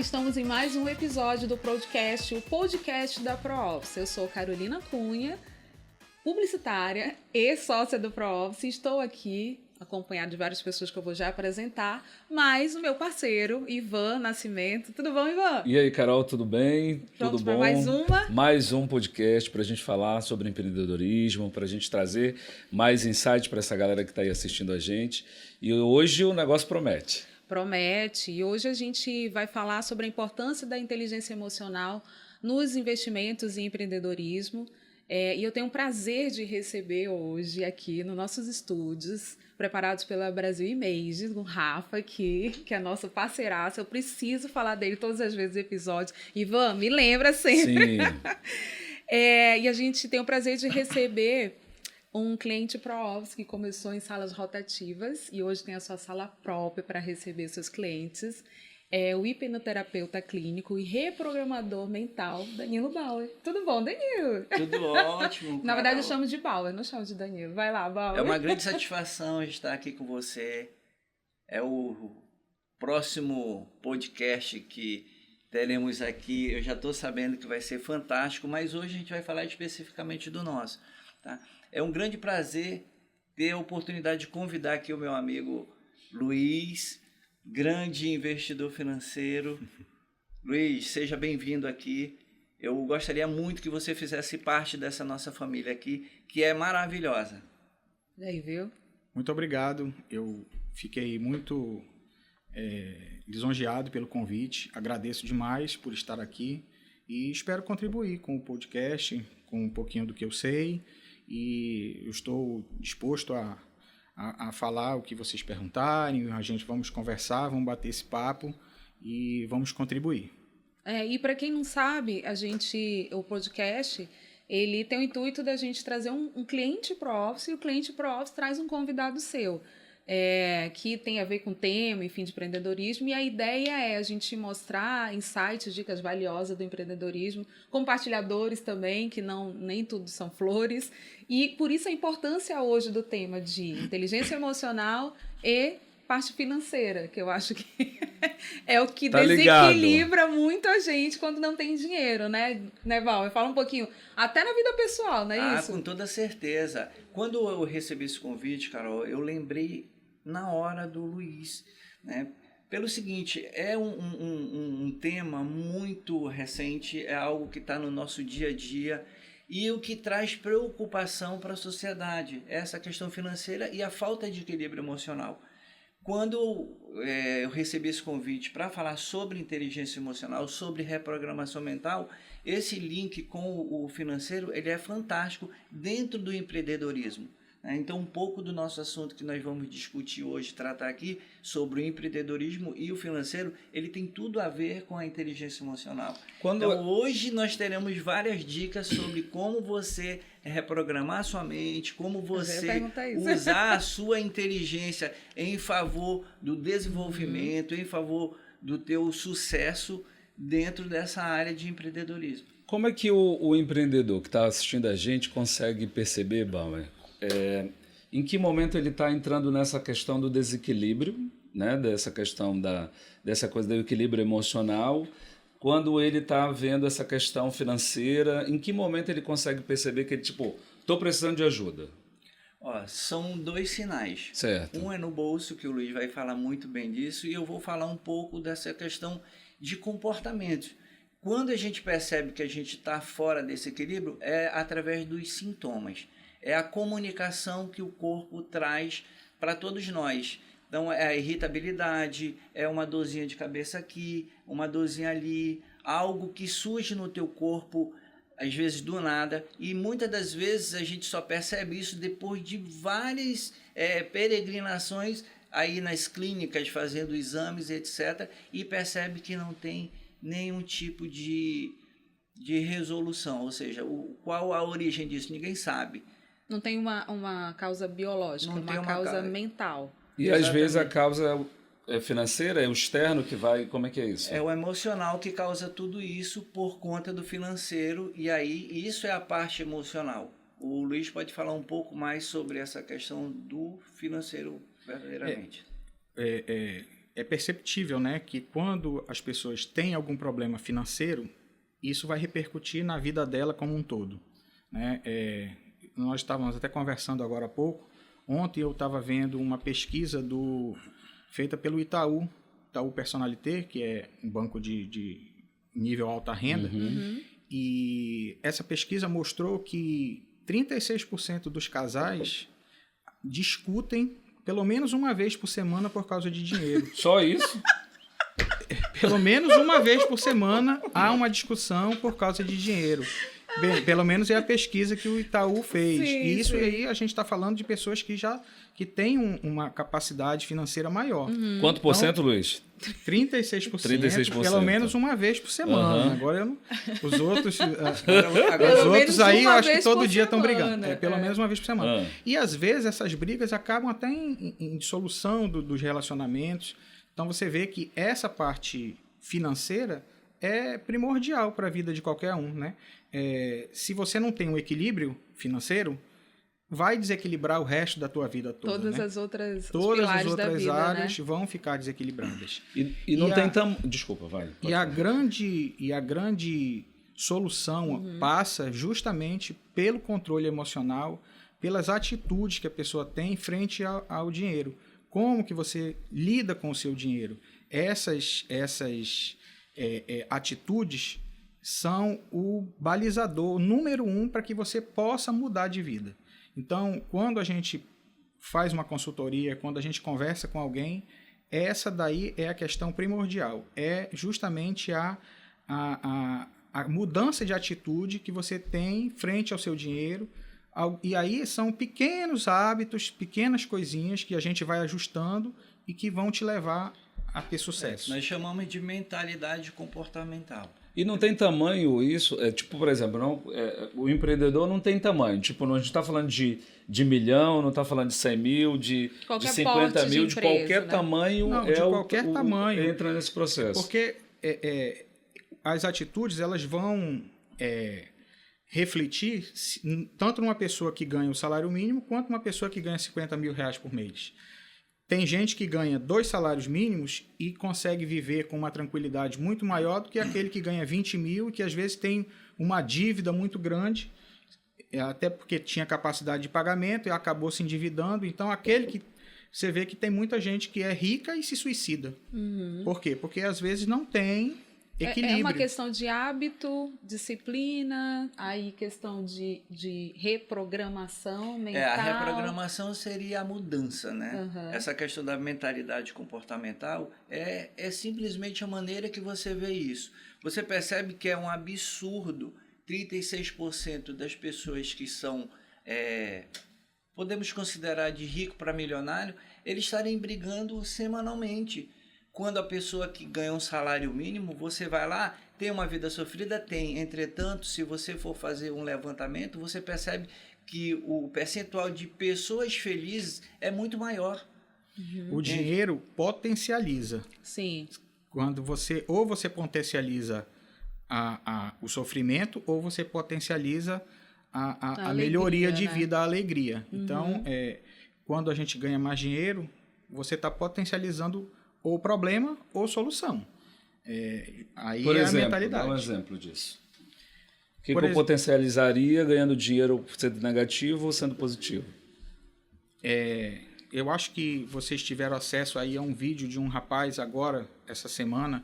estamos em mais um episódio do podcast, o podcast da ProOffice. Eu sou Carolina Cunha, publicitária e sócia do ProOffice. Estou aqui acompanhada de várias pessoas que eu vou já apresentar, mas o meu parceiro, Ivan Nascimento. Tudo bom, Ivan? E aí, Carol, tudo bem? Pronto tudo para bom? mais um podcast para a gente falar sobre empreendedorismo, para a gente trazer mais insight para essa galera que está aí assistindo a gente. E hoje o negócio promete. Promete. E hoje a gente vai falar sobre a importância da inteligência emocional nos investimentos e empreendedorismo. E eu tenho o prazer de receber hoje aqui nos nossos estúdios, preparados pela Brasil Image, o Rafa aqui, que é nosso parceiraço. Eu preciso falar dele todas as vezes no episódio. Ivan, me lembra sempre. Sim. E a gente tem o prazer de receber um cliente ProOffice que começou em salas rotativas e hoje tem a sua sala própria para receber seus clientes. É o hipnoterapeuta clínico e reprogramador mental, Danilo Bauer. Tudo bom, Danilo? Tudo ótimo. Na verdade, eu chamo de Bauer, não chamo de Danilo. Vai lá, Bauer. É uma grande satisfação estar aqui com você. É o próximo podcast que teremos aqui. Eu já estou sabendo que vai ser fantástico, mas hoje a gente vai falar especificamente do nosso. Tá? É um grande prazer ter a oportunidade de convidar aqui o meu amigo Luiz, grande investidor financeiro. Luiz, seja bem-vindo aqui. Eu gostaria muito que você fizesse parte dessa nossa família aqui, que é maravilhosa. E aí, viu? Muito obrigado. Eu fiquei muito lisonjeado pelo convite. Agradeço demais por estar aqui e espero contribuir com o podcast, com um pouquinho do que eu sei. E eu estou disposto a falar o que vocês perguntarem, a gente vamos conversar, vamos bater esse papo e vamos contribuir. E para quem não sabe, o podcast, ele tem o intuito da gente trazer um cliente ProOffice e o cliente ProOffice traz um convidado seu, que tem a ver com tema, enfim, de empreendedorismo, e a ideia é a gente mostrar insights, dicas valiosas do empreendedorismo, compartilhadores também, que nem tudo são flores, e por isso a importância hoje do tema de inteligência emocional e parte financeira, que eu acho que é o que desequilibra muito a gente quando não tem dinheiro, né, Val? Fala um pouquinho, até na vida pessoal, não é isso? Com toda certeza. Quando eu recebi esse convite, Carol, eu lembrei na hora do Luiz, né? Pelo seguinte, é um tema muito recente, é algo que está no nosso dia a dia e o que traz preocupação para a sociedade, essa questão financeira e a falta de equilíbrio emocional. Quando eu recebi esse convite para falar sobre inteligência emocional, sobre reprogramação mental, esse link com o financeiro ele é fantástico dentro do empreendedorismo. Então, um pouco do nosso assunto que nós vamos discutir hoje, tratar aqui sobre o empreendedorismo e o financeiro, ele tem tudo a ver com a inteligência emocional. Então, hoje nós teremos várias dicas sobre como você reprogramar a sua mente, como você usar a sua inteligência em favor do desenvolvimento, em favor do teu sucesso dentro dessa área de empreendedorismo. Como é que o empreendedor que está assistindo a gente consegue perceber, Bauer, em que momento ele está entrando nessa questão do desequilíbrio, né? Dessa questão dessa coisa do equilíbrio emocional, quando ele está vendo essa questão financeira, em que momento ele consegue perceber que ele, estou precisando de ajuda? São dois sinais. Certo. Um é no bolso, que o Luiz vai falar muito bem disso, e eu vou falar um pouco dessa questão de comportamento. Quando a gente percebe que a gente está fora desse equilíbrio, é através dos sintomas. É a comunicação que o corpo traz para todos nós. Então, é a irritabilidade, é uma dorzinha de cabeça aqui, uma dorzinha ali, algo que surge no teu corpo, às vezes do nada, e muitas das vezes a gente só percebe isso depois de várias peregrinações aí nas clínicas, fazendo exames, etc., e percebe que não tem nenhum tipo de resolução, ou seja, qual a origem disso, ninguém sabe. Não tem uma causa biológica, uma causa mental. E às vezes a causa financeira é o externo que vai... Como é que é isso? É o emocional que causa tudo isso por conta do financeiro, e aí isso é a parte emocional. O Luiz pode falar um pouco mais sobre essa questão do financeiro verdadeiramente. é perceptível, né, que quando as pessoas têm algum problema financeiro, isso vai repercutir na vida dela como um todo, né? Nós estávamos até conversando agora há pouco. Ontem eu estava vendo uma pesquisa feita pelo Itaú Personalité, que é um banco de nível alta renda, e essa pesquisa mostrou que 36% dos casais discutem pelo menos uma vez por semana por causa de dinheiro. Só isso? Pelo menos uma vez por semana há uma discussão por causa de dinheiro. Bem, pelo menos é a pesquisa que o Itaú fez. Sim, e isso sim. aí a gente está falando de pessoas que têm uma capacidade financeira maior. Quanto por cento, Luiz? 36%, 36%. pelo menos uma vez por semana. Uhum. Agora os outros, Agora, os outros aí eu uma acho que vez todo por dia estão semana, brigando. Pelo menos uma vez por semana. Ah. E às vezes essas brigas acabam até em dissolução dos relacionamentos. Então você vê que essa parte financeira é primordial para a vida de qualquer um, né? Se você não tem um equilíbrio financeiro, vai desequilibrar o resto da tua vida toda. Todas né? as outras, Todas os as pilares da outras vida, áreas né? vão ficar desequilibradas. E não E tem a- Desculpa, vai. E a grande solução passa justamente pelo controle emocional, pelas atitudes que a pessoa tem frente ao dinheiro. Como que você lida com o seu dinheiro? Essas atitudes são o balizador número 1 para que você possa mudar de vida. Então, quando a gente faz uma consultoria, quando a gente conversa com alguém, essa daí é a questão primordial. É justamente a mudança de atitude que você tem frente ao seu dinheiro. E aí são pequenos hábitos, pequenas coisinhas que a gente vai ajustando e que vão te levar a ter sucesso. Nós chamamos de mentalidade comportamental. E não tem tamanho isso, tipo, por exemplo, o empreendedor não tem tamanho. Tipo, a gente está falando de milhão, não está falando de 100 mil, de Qualquer 50 porte mil, de de empresa, qualquer né? tamanho. Não, de qualquer tamanho. Entra nesse processo. Porque as atitudes elas vão refletir tanto numa pessoa que ganha o salário mínimo quanto uma pessoa que ganha 50 mil reais por mês. Tem gente que ganha 2 salários mínimos e consegue viver com uma tranquilidade muito maior do que aquele que ganha 20 mil e que às vezes tem uma dívida muito grande, até porque tinha capacidade de pagamento e acabou se endividando. Então, aquele que você vê que tem muita gente que é rica e se suicida. Por quê? Porque às vezes não tem equilíbrio. É uma questão de hábito, disciplina, aí questão de reprogramação mental. A reprogramação seria a mudança, né? Uhum. Essa questão da mentalidade comportamental é simplesmente a maneira que você vê isso. Você percebe que é um absurdo 36% das pessoas que são, podemos considerar de rico para milionário, eles estarem brigando semanalmente. Quando a pessoa que ganha um salário mínimo, você vai lá, tem uma vida sofrida? Tem. Entretanto, se você for fazer um levantamento, você percebe que o percentual de pessoas felizes é muito maior. O dinheiro potencializa. Sim. Quando você potencializa o sofrimento ou você potencializa a Alegria, melhoria de né? vida, a alegria. Então, quando a gente ganha mais dinheiro, você está potencializando ou problema ou solução. Aí Por é exemplo, a mentalidade. dá um exemplo disso. O que Por eu exemplo- potencializaria ganhando dinheiro sendo negativo ou sendo positivo? Eu acho que vocês tiveram acesso aí a um vídeo de um rapaz agora, essa semana,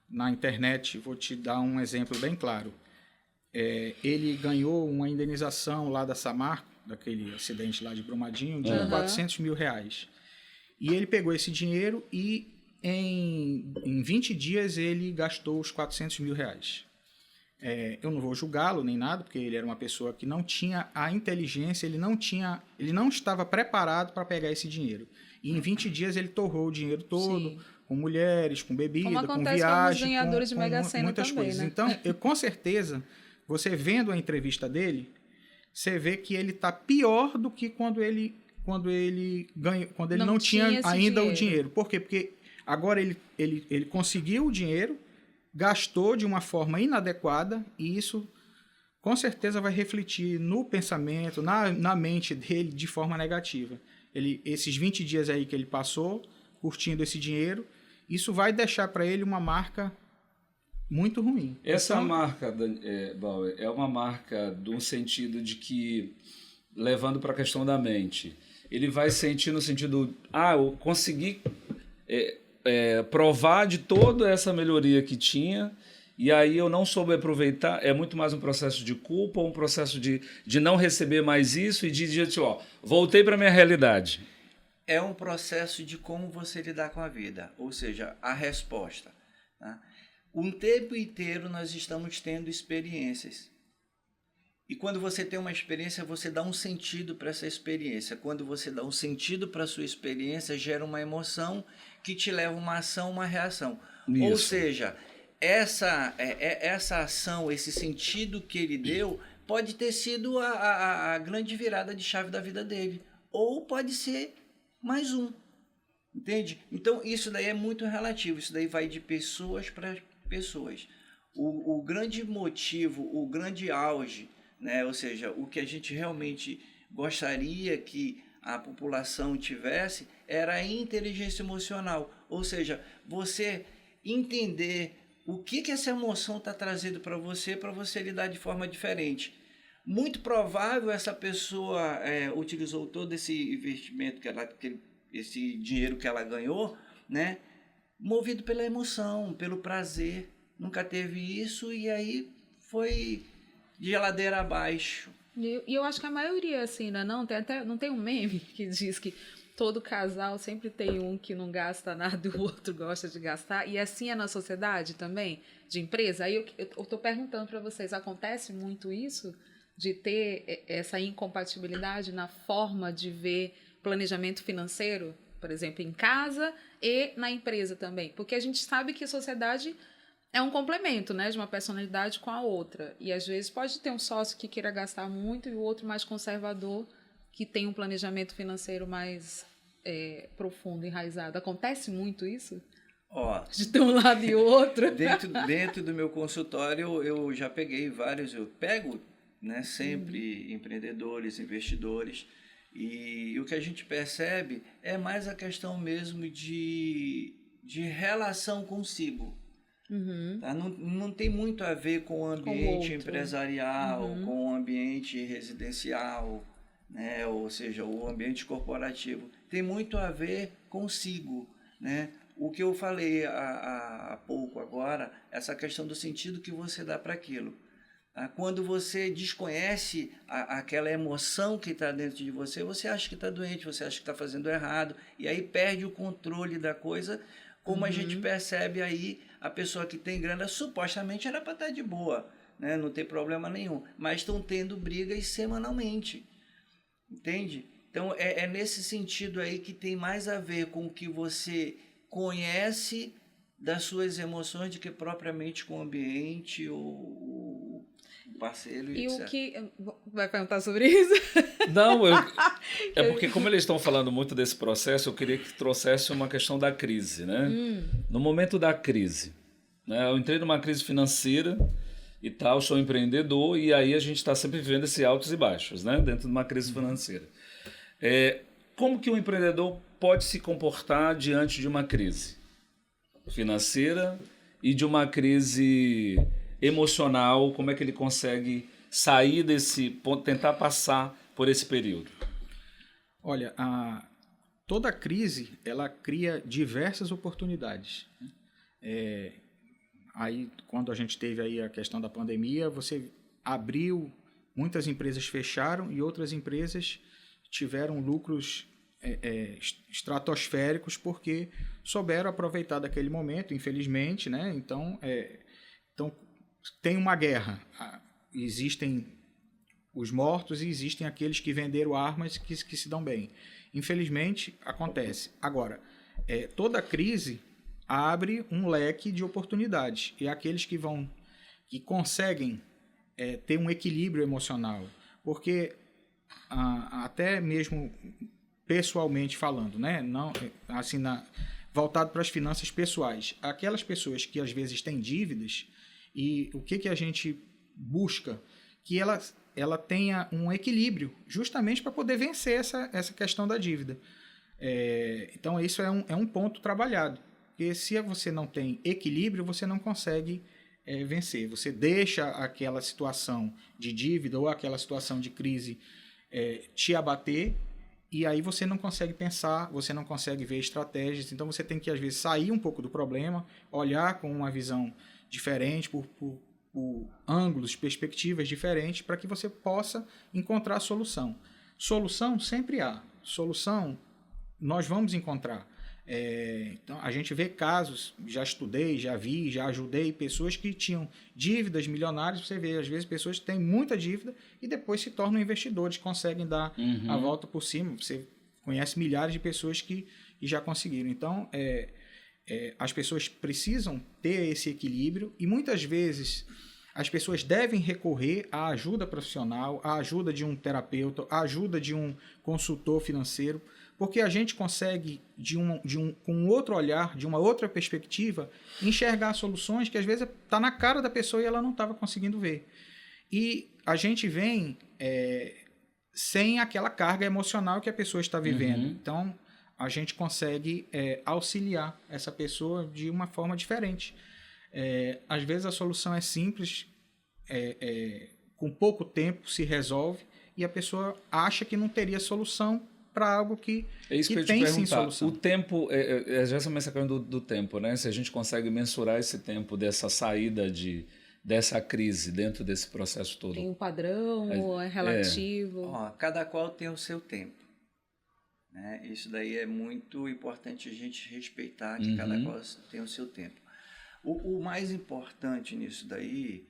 na internet. Vou te dar um exemplo bem claro. Ele ganhou uma indenização lá da Samarco, daquele acidente lá de Brumadinho, de 400 mil reais. E ele pegou esse dinheiro e em 20 dias ele gastou os 400 mil reais. Eu não vou julgá-lo nem nada, porque ele era uma pessoa que não tinha a inteligência, ele não estava preparado para pegar esse dinheiro. E em 20 dias ele torrou o dinheiro todo, Sim. com mulheres, com bebida, Como com acontece com viagem, alguns ganhadores de Mega Sena muitas também, coisas. né? Então, com certeza, você vendo a entrevista dele, você vê que ele está pior do que quando ele ganhou, quando ele não tinha esse ainda o dinheiro. dinheiro. Por quê? Porque agora ele conseguiu o dinheiro, gastou de uma forma inadequada e isso com certeza vai refletir no pensamento, na mente dele de forma negativa. Esses 20 dias aí que ele passou curtindo esse dinheiro, isso vai deixar para ele uma marca muito ruim. Essa marca, Bauer, é uma marca do sentido de que, levando para a questão da mente, ele vai sentir no sentido, eu consegui provar de toda essa melhoria que tinha, e aí eu não soube aproveitar. É muito mais um processo de culpa, um processo de não receber mais isso e de dizer, voltei para a minha realidade. É um processo de como você lidar com a vida, ou seja, a resposta. Tá? Um tempo inteiro nós estamos tendo experiências. E quando você tem uma experiência, você dá um sentido para essa experiência. Quando você dá um sentido para a sua experiência, gera uma emoção que te leva a uma ação, uma reação. Isso. Ou seja, essa ação, esse sentido que ele deu, pode ter sido a grande virada de chave da vida dele. Ou pode ser mais um. Entende? Então, isso daí é muito relativo. Isso daí vai de pessoas para pessoas. O grande motivo, o grande auge, né? Ou seja, o que a gente realmente gostaria que a população tivesse era a inteligência emocional. Ou seja, você entender o que essa emoção está trazendo para você lidar de forma diferente. Muito provável essa pessoa utilizou todo esse investimento, esse dinheiro que ela ganhou, né, movido pela emoção, pelo prazer. Nunca teve isso e aí foi de geladeira abaixo. E eu acho que a maioria, assim, né? Não tem um meme que diz que todo casal sempre tem um que não gasta nada e o outro gosta de gastar. E assim é na sociedade também, de empresa. Aí eu estou perguntando para vocês, acontece muito isso? De ter essa incompatibilidade na forma de ver planejamento financeiro, por exemplo, em casa e na empresa também? Porque a gente sabe que a sociedade é um complemento, né, de uma personalidade com a outra. E às vezes pode ter um sócio que queira gastar muito e o outro mais conservador, que tem um planejamento financeiro mais profundo, enraizado. Acontece muito isso? De ter um lado e outro? Dentro do meu consultório, eu já peguei vários, eu pego, né, sempre empreendedores, investidores, e o que a gente percebe é mais a questão mesmo de relação consigo. Uhum. Tá? Não tem muito a ver com o ambiente empresarial, com o ambiente residencial, né? Ou seja, o ambiente corporativo. Tem muito a ver consigo, né? O que eu falei há pouco agora, essa questão do sentido que você dá para aquilo. Tá? Quando você desconhece aquela emoção que está dentro de você, você acha que está doente, você acha que está fazendo errado, e aí perde o controle da coisa. Como a gente percebe aí, a pessoa que tem grana supostamente era para estar de boa, né? Não tem problema nenhum, mas estão tendo brigas semanalmente, entende? Então é nesse sentido aí que tem mais a ver com o que você conhece das suas emoções do que propriamente com o ambiente ou o parceiro e etc. O que... Vai perguntar sobre isso? Não, é porque como eles estão falando muito desse processo, eu queria que trouxesse uma questão da crise, né? No momento da crise, né? Eu entrei numa crise financeira e tal, sou empreendedor e aí a gente está sempre vivendo esses altos e baixos, né? Dentro de uma crise financeira. Como que um empreendedor pode se comportar diante de uma crise financeira e de uma crise emocional? Como é que ele consegue sair desse ponto, tentar passar por esse período? Olha, toda crise, ela cria diversas oportunidades. Aí, quando a gente teve aí a questão da pandemia, você abriu, muitas empresas fecharam e outras empresas tiveram lucros estratosféricos porque souberam aproveitar daquele momento, infelizmente, né? Então tem uma guerra. Existem os mortos e existem aqueles que venderam armas que se dão bem. Infelizmente, acontece. Agora, toda crise abre um leque de oportunidades. E aqueles que conseguem ter um equilíbrio emocional. Porque, até mesmo pessoalmente falando, né? Não, assim, voltado para as finanças pessoais, aquelas pessoas que às vezes têm dívidas, e o que a gente busca? Que ela tenha um equilíbrio, justamente para poder vencer essa questão da dívida. Então, isso é um ponto trabalhado. Porque se você não tem equilíbrio, você não consegue vencer. Você deixa aquela situação de dívida ou aquela situação de crise te abater, e aí você não consegue pensar, você não consegue ver estratégias. Então você tem que, às vezes, sair um pouco do problema, olhar com uma visão diferente, por ângulos, perspectivas diferentes, para que você possa encontrar solução. Solução sempre há. Solução nós vamos encontrar. Então, a gente vê casos, já estudei, já vi, já ajudei pessoas que tinham dívidas milionárias. Você vê, às vezes, pessoas que têm muita dívida e depois se tornam investidores, conseguem dar a volta por cima. Você conhece milhares de pessoas que já conseguiram. Então, as pessoas precisam ter esse equilíbrio, e muitas vezes as pessoas devem recorrer à ajuda profissional, à ajuda de um terapeuta, à ajuda de um consultor financeiro, porque a gente consegue, com outro olhar, de uma outra perspectiva, enxergar soluções que às vezes está na cara da pessoa e ela não estava conseguindo ver. E a gente vem sem aquela carga emocional que a pessoa está vivendo. Então, a gente consegue auxiliar essa pessoa de uma forma diferente. Às vezes a solução é simples, com pouco tempo se resolve, e a pessoa acha que não teria solução para algo que é isso que eu tem te sim solução. O tempo, já essa questão do tempo, né? Se a gente consegue mensurar esse tempo dessa saída dessa crise dentro desse processo todo. Tem um padrão ou é relativo? Cada qual tem o seu tempo. Né? Isso daí é muito importante a gente respeitar, que cada qual tem o seu tempo. O mais importante nisso daí,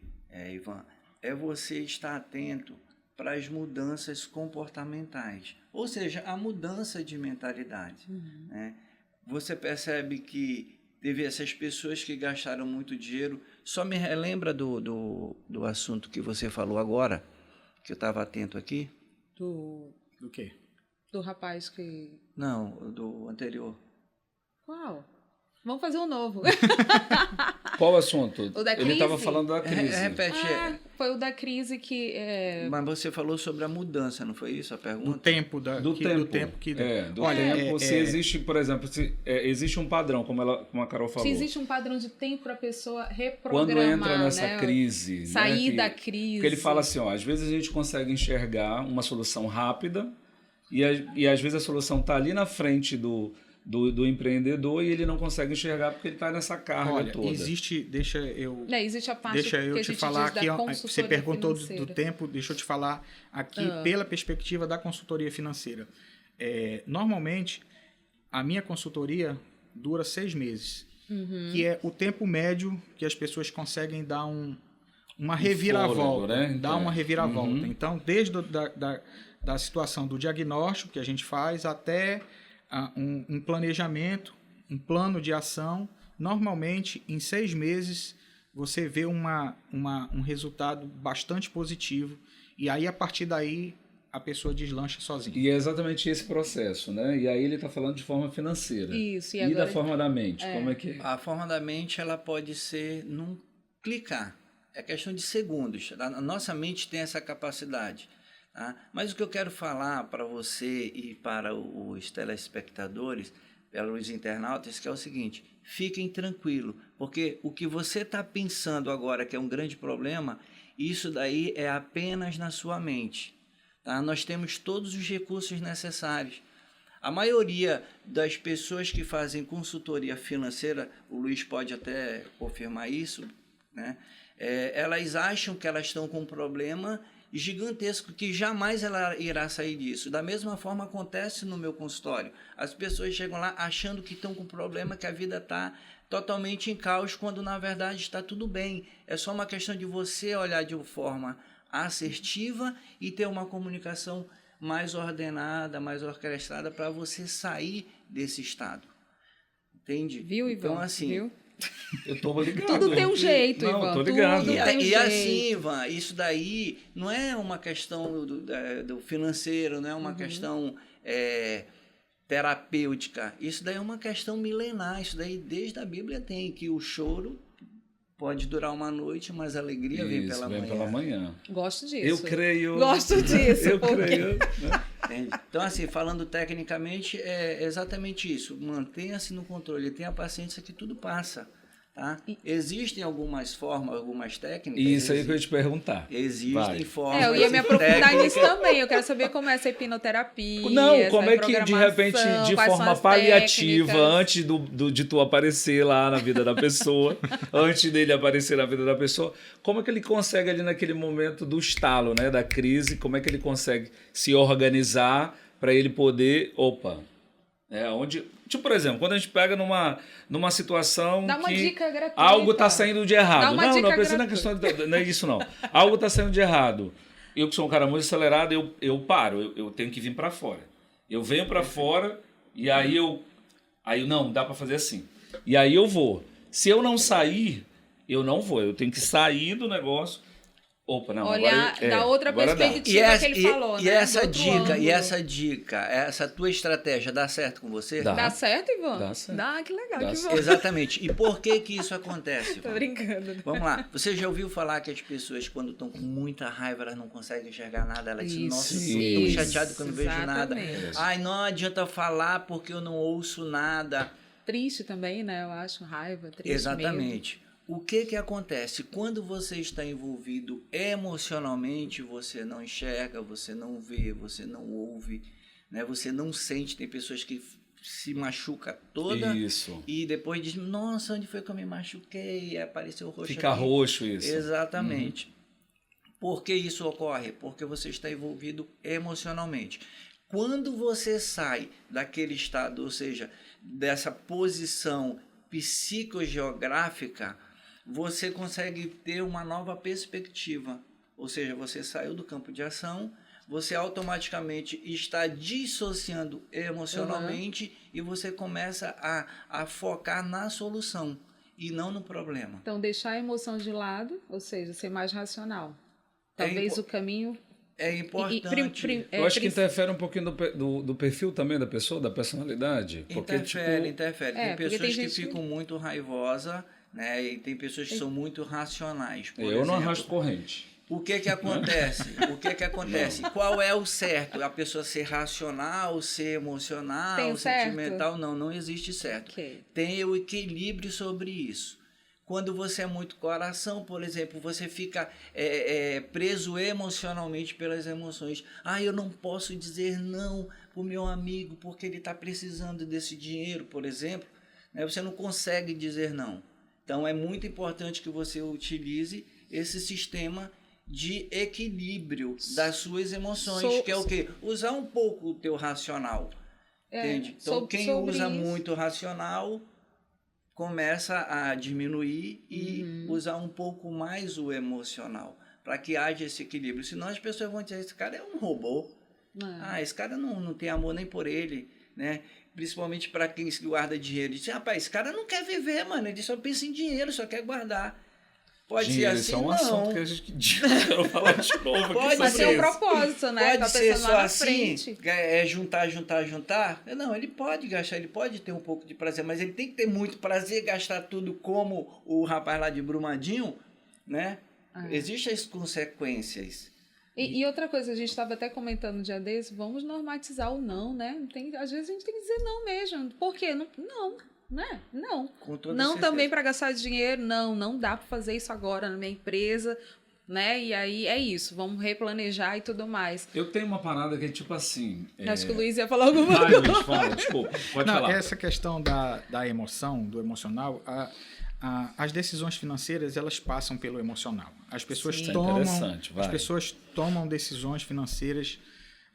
Ivan, é você estar atento para as mudanças comportamentais, ou seja, a mudança de mentalidade. Né? Você percebe que teve essas pessoas que gastaram muito dinheiro. Só me relembra do assunto que você falou agora, que eu estava atento aqui. Do quê? Do rapaz que... Não, do anterior. Qual? Vamos fazer um novo. Qual assunto? O da crise? Ele estava falando da crise. Repete. Foi o da crise que... Mas você falou sobre a mudança, não foi isso a pergunta? Do tempo. Do tempo que... Olha, se existe, por exemplo, existe um padrão, como a Carol falou. Se existe um padrão de tempo para a pessoa reprogramar, quando entra nessa crise... Sair da crise. Porque ele fala assim, às vezes a gente consegue enxergar uma solução rápida e às vezes a solução está ali na frente do empreendedor e ele não consegue enxergar porque ele está nessa carga toda. Existe a parte deixa eu que te a gente falar diz aqui, da consultoria você perguntou financeira. do tempo, deixa eu te falar aqui pela perspectiva da consultoria financeira. Normalmente, a minha consultoria dura 6 meses, que é o tempo médio que as pessoas conseguem dar uma reviravolta. Fôlego, né? Dar uma reviravolta. Então, desde da situação do diagnóstico que a gente faz até um planejamento, um plano de ação, normalmente em 6 meses você vê um resultado bastante positivo, e aí a partir daí a pessoa deslancha sozinha. E é exatamente esse processo, né? E aí ele está falando de forma financeira. Isso. E da forma da mente, como é que é? A forma da mente, ela pode ser num clicar. É questão de segundos. A nossa mente tem essa capacidade. Tá? Mas o que eu quero falar para você e para os telespectadores, para os internautas, que é o seguinte: fiquem tranquilos, porque o que você está pensando agora que é um grande problema, isso daí é apenas na sua mente. Tá? Nós temos todos os recursos necessários. A maioria das pessoas que fazem consultoria financeira, o Luiz pode até confirmar isso, né? Elas acham que elas estão com um problema gigantesco, que jamais ela irá sair disso. Da mesma forma acontece no meu consultório. As pessoas chegam lá achando que estão com problema, que a vida está totalmente em caos, quando na verdade está tudo bem. É só uma questão de você olhar de uma forma assertiva e ter uma comunicação mais ordenada, mais orquestrada, para você sair desse estado. Entende? Viu, Ivan? Então, assim... Viu? Eu tô ligado. Tudo tem um jeito, Não, Ivan. tô ligado. E assim, Ivan, isso daí não é uma questão do financeiro, não é uma questão terapêutica. Isso daí é uma questão milenar. Isso daí desde a Bíblia tem, que o choro pode durar uma noite, mas a alegria vem pela manhã. Pela manhã. Gosto disso. Eu creio. Gosto disso. Eu porque... creio. Né? Entende? Então, assim, falando tecnicamente, é exatamente isso. Mantenha-se no controle, tenha paciência que tudo passa. Tá? Existem algumas formas, algumas técnicas. Isso aí que eu ia te perguntar. Existem formas. Eu ia me aprofundar técnicas. nisso também. Eu quero saber como é essa hipnoterapia. Não, como é que de repente, de forma paliativa, antes de tu aparecer lá na vida da pessoa, antes dele aparecer na vida da pessoa, como é que ele consegue ali naquele momento do estalo, né, da crise, como é que ele consegue se organizar para ele poder, tipo, por exemplo, quando a gente pega numa situação dá uma que dica gratuita. Algo está saindo de errado. Dá uma dica não precisa na questão não é isso não. Algo está saindo de errado. Eu que sou um cara muito acelerado, eu paro, eu tenho que vir para fora. Eu venho para fora e aí não, dá para fazer assim. E aí eu vou. Se eu não sair, eu não vou. Eu tenho que sair do negócio. Olhar da outra perspectiva que ele falou, e né? Essa dica, essa tua estratégia dá certo com você? Dá certo, Ivan? Dá certo. Dá, que legal. Dá que certo. bom. Exatamente. E por que isso acontece? Tô brincando. Vamos lá. Você já ouviu falar que as pessoas, quando estão com muita raiva, elas não conseguem enxergar nada? Elas dizem, nossa, eu tô tão chateado que eu não vejo nada. Ai, não adianta falar porque eu não ouço nada. Triste também, né? Eu acho, raiva, triste. Exatamente. Medo. O que acontece? Quando você está envolvido emocionalmente, você não enxerga, você não vê, você não ouve, né? Você não sente. Tem pessoas que se machucam toda e depois dizem, nossa, onde foi que eu me machuquei? E apareceu roxo. Fica aqui. Roxo isso. Exatamente. Por que isso ocorre? Porque você está envolvido emocionalmente. Quando você sai daquele estado, ou seja, dessa posição psicogeográfica, você consegue ter uma nova perspectiva. Ou seja, você saiu do campo de ação, você automaticamente está dissociando emocionalmente e você começa a focar na solução e não no problema. Então, deixar a emoção de lado, ou seja, ser mais racional. Talvez o caminho... É importante. Eu acho que interfere um pouquinho do perfil também da pessoa, da personalidade. Porque, interfere. Tem pessoas que ficam muito raivosas, né? E tem pessoas que são muito racionais. Por exemplo. Não arrasto corrente. O que acontece? Qual é o certo? A pessoa ser racional, ser emocional, sentimental? Não existe certo. Okay. Tem o equilíbrio sobre isso. Quando você é muito coração, por exemplo, você fica preso emocionalmente pelas emoções. Eu não posso dizer não para o meu amigo porque ele está precisando desse dinheiro, por exemplo. Você não consegue dizer não. Então, é muito importante que você utilize esse sistema de equilíbrio das suas emoções, que é o quê? Usar um pouco o teu racional. Entende? Então, quem usa muito o racional começa a diminuir e usar um pouco mais o emocional, para que haja esse equilíbrio. Senão as pessoas vão dizer, esse cara é um robô. Esse cara não tem amor nem por ele, né? Principalmente para quem guarda dinheiro. Diz, rapaz, esse cara não quer viver, mano, ele só pensa em dinheiro, só quer guardar. Pode dinheiro, ser assim, isso é um assunto que a gente quero falar de novo. Pode ser um propósito, né? Pode ser só assim, juntar. Não, ele pode gastar, ele pode ter um pouco de prazer, mas ele tem que ter muito prazer, gastar tudo como o rapaz lá de Brumadinho, né? Existem as consequências. E outra coisa, a gente estava até comentando no dia desse, vamos normatizar o não, né? Às vezes a gente tem que dizer não mesmo. Por quê? Não. Né? Não. Não também para gastar dinheiro, não dá para fazer isso agora na minha empresa, né? E aí é isso, vamos replanejar e tudo mais. Eu tenho uma parada que é tipo assim... Acho que o Luiz ia falar alguma coisa. Luiz, fala, desculpa, pode falar. Essa questão da emoção, do emocional, as decisões financeiras, elas passam pelo emocional. As pessoas tomam decisões financeiras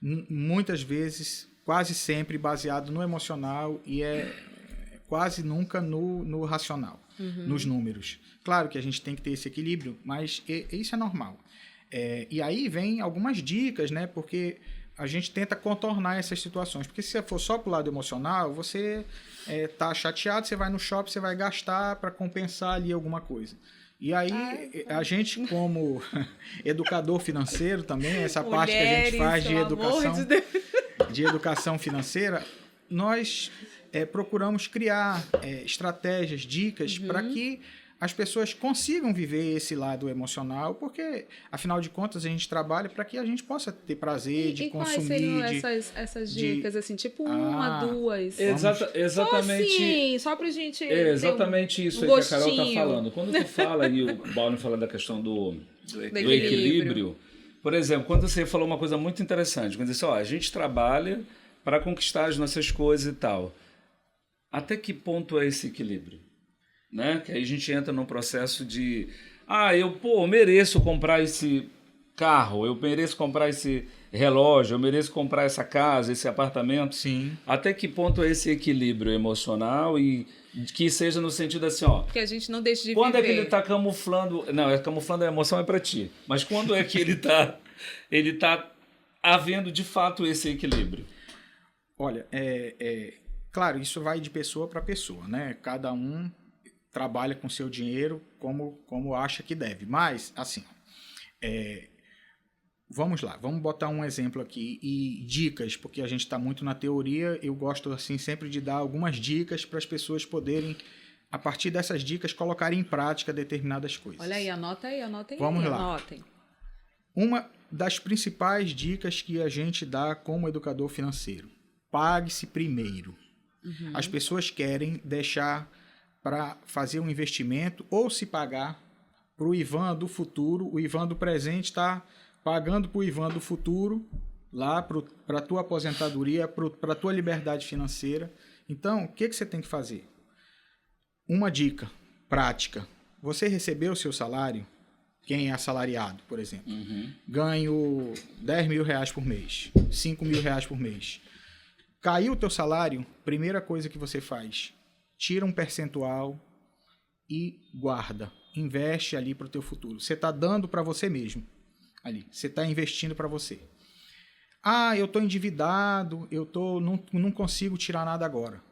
muitas vezes, quase sempre baseado no emocional e quase nunca no racional, nos números. Claro que a gente tem que ter esse equilíbrio, mas isso é normal. E aí vem algumas dicas, né? Porque a gente tenta contornar essas situações. Porque se você for só para o lado emocional, você tá chateado, você vai no shopping, você vai gastar para compensar ali alguma coisa. E aí, a gente, como educador financeiro também, essa parte que a gente faz de educação financeira, nós procuramos criar estratégias, dicas para que as pessoas consigam viver esse lado emocional, porque, afinal de contas, a gente trabalha para que a gente possa ter prazer de consumir. Quais seriam essas dicas, assim, tipo uma, duas? Exatamente. Só pra gente exatamente isso aí que a Carol tá falando. Quando tu fala, e o Balne falando da questão do equilíbrio, por exemplo, quando você falou uma coisa muito interessante, quando você disse, a gente trabalha para conquistar as nossas coisas e tal. Até que ponto é esse equilíbrio? Né? Que aí a gente entra num processo de eu mereço comprar esse carro, eu mereço comprar esse relógio, eu mereço comprar essa casa, esse apartamento. Sim. Até que ponto é esse equilíbrio emocional e que seja no sentido assim, que a gente não deixe de quando viver. É que ele está camuflando... Não, camuflando a emoção é para ti. Mas quando é que ele tá havendo de fato esse equilíbrio? Olha, claro, isso vai de pessoa para pessoa, né? Cada um trabalha com seu dinheiro como acha que deve. Mas, assim, vamos lá, vamos botar um exemplo aqui e dicas, porque a gente está muito na teoria, eu gosto assim sempre de dar algumas dicas para as pessoas poderem, a partir dessas dicas, colocarem em prática determinadas coisas. Olha aí, anotem Vamos aí, lá. anotem. Uma das principais dicas que a gente dá como educador financeiro, pague-se primeiro. Uhum. As pessoas querem deixar para fazer um investimento ou se pagar para o Ivan do futuro. O Ivan do presente está pagando para o Ivan do futuro, lá para a tua aposentadoria, para a tua liberdade financeira. Então, o que você tem que fazer? Uma dica prática. Você recebeu o seu salário? Quem é assalariado, por exemplo. Uhum. Ganho 10 mil reais por mês, 5 mil reais por mês. Caiu o teu salário, primeira coisa que você faz, tira um percentual e guarda. Investe ali para o teu futuro. Você está dando para você mesmo. Ali, você está investindo para você. Eu estou endividado, não consigo tirar nada agora.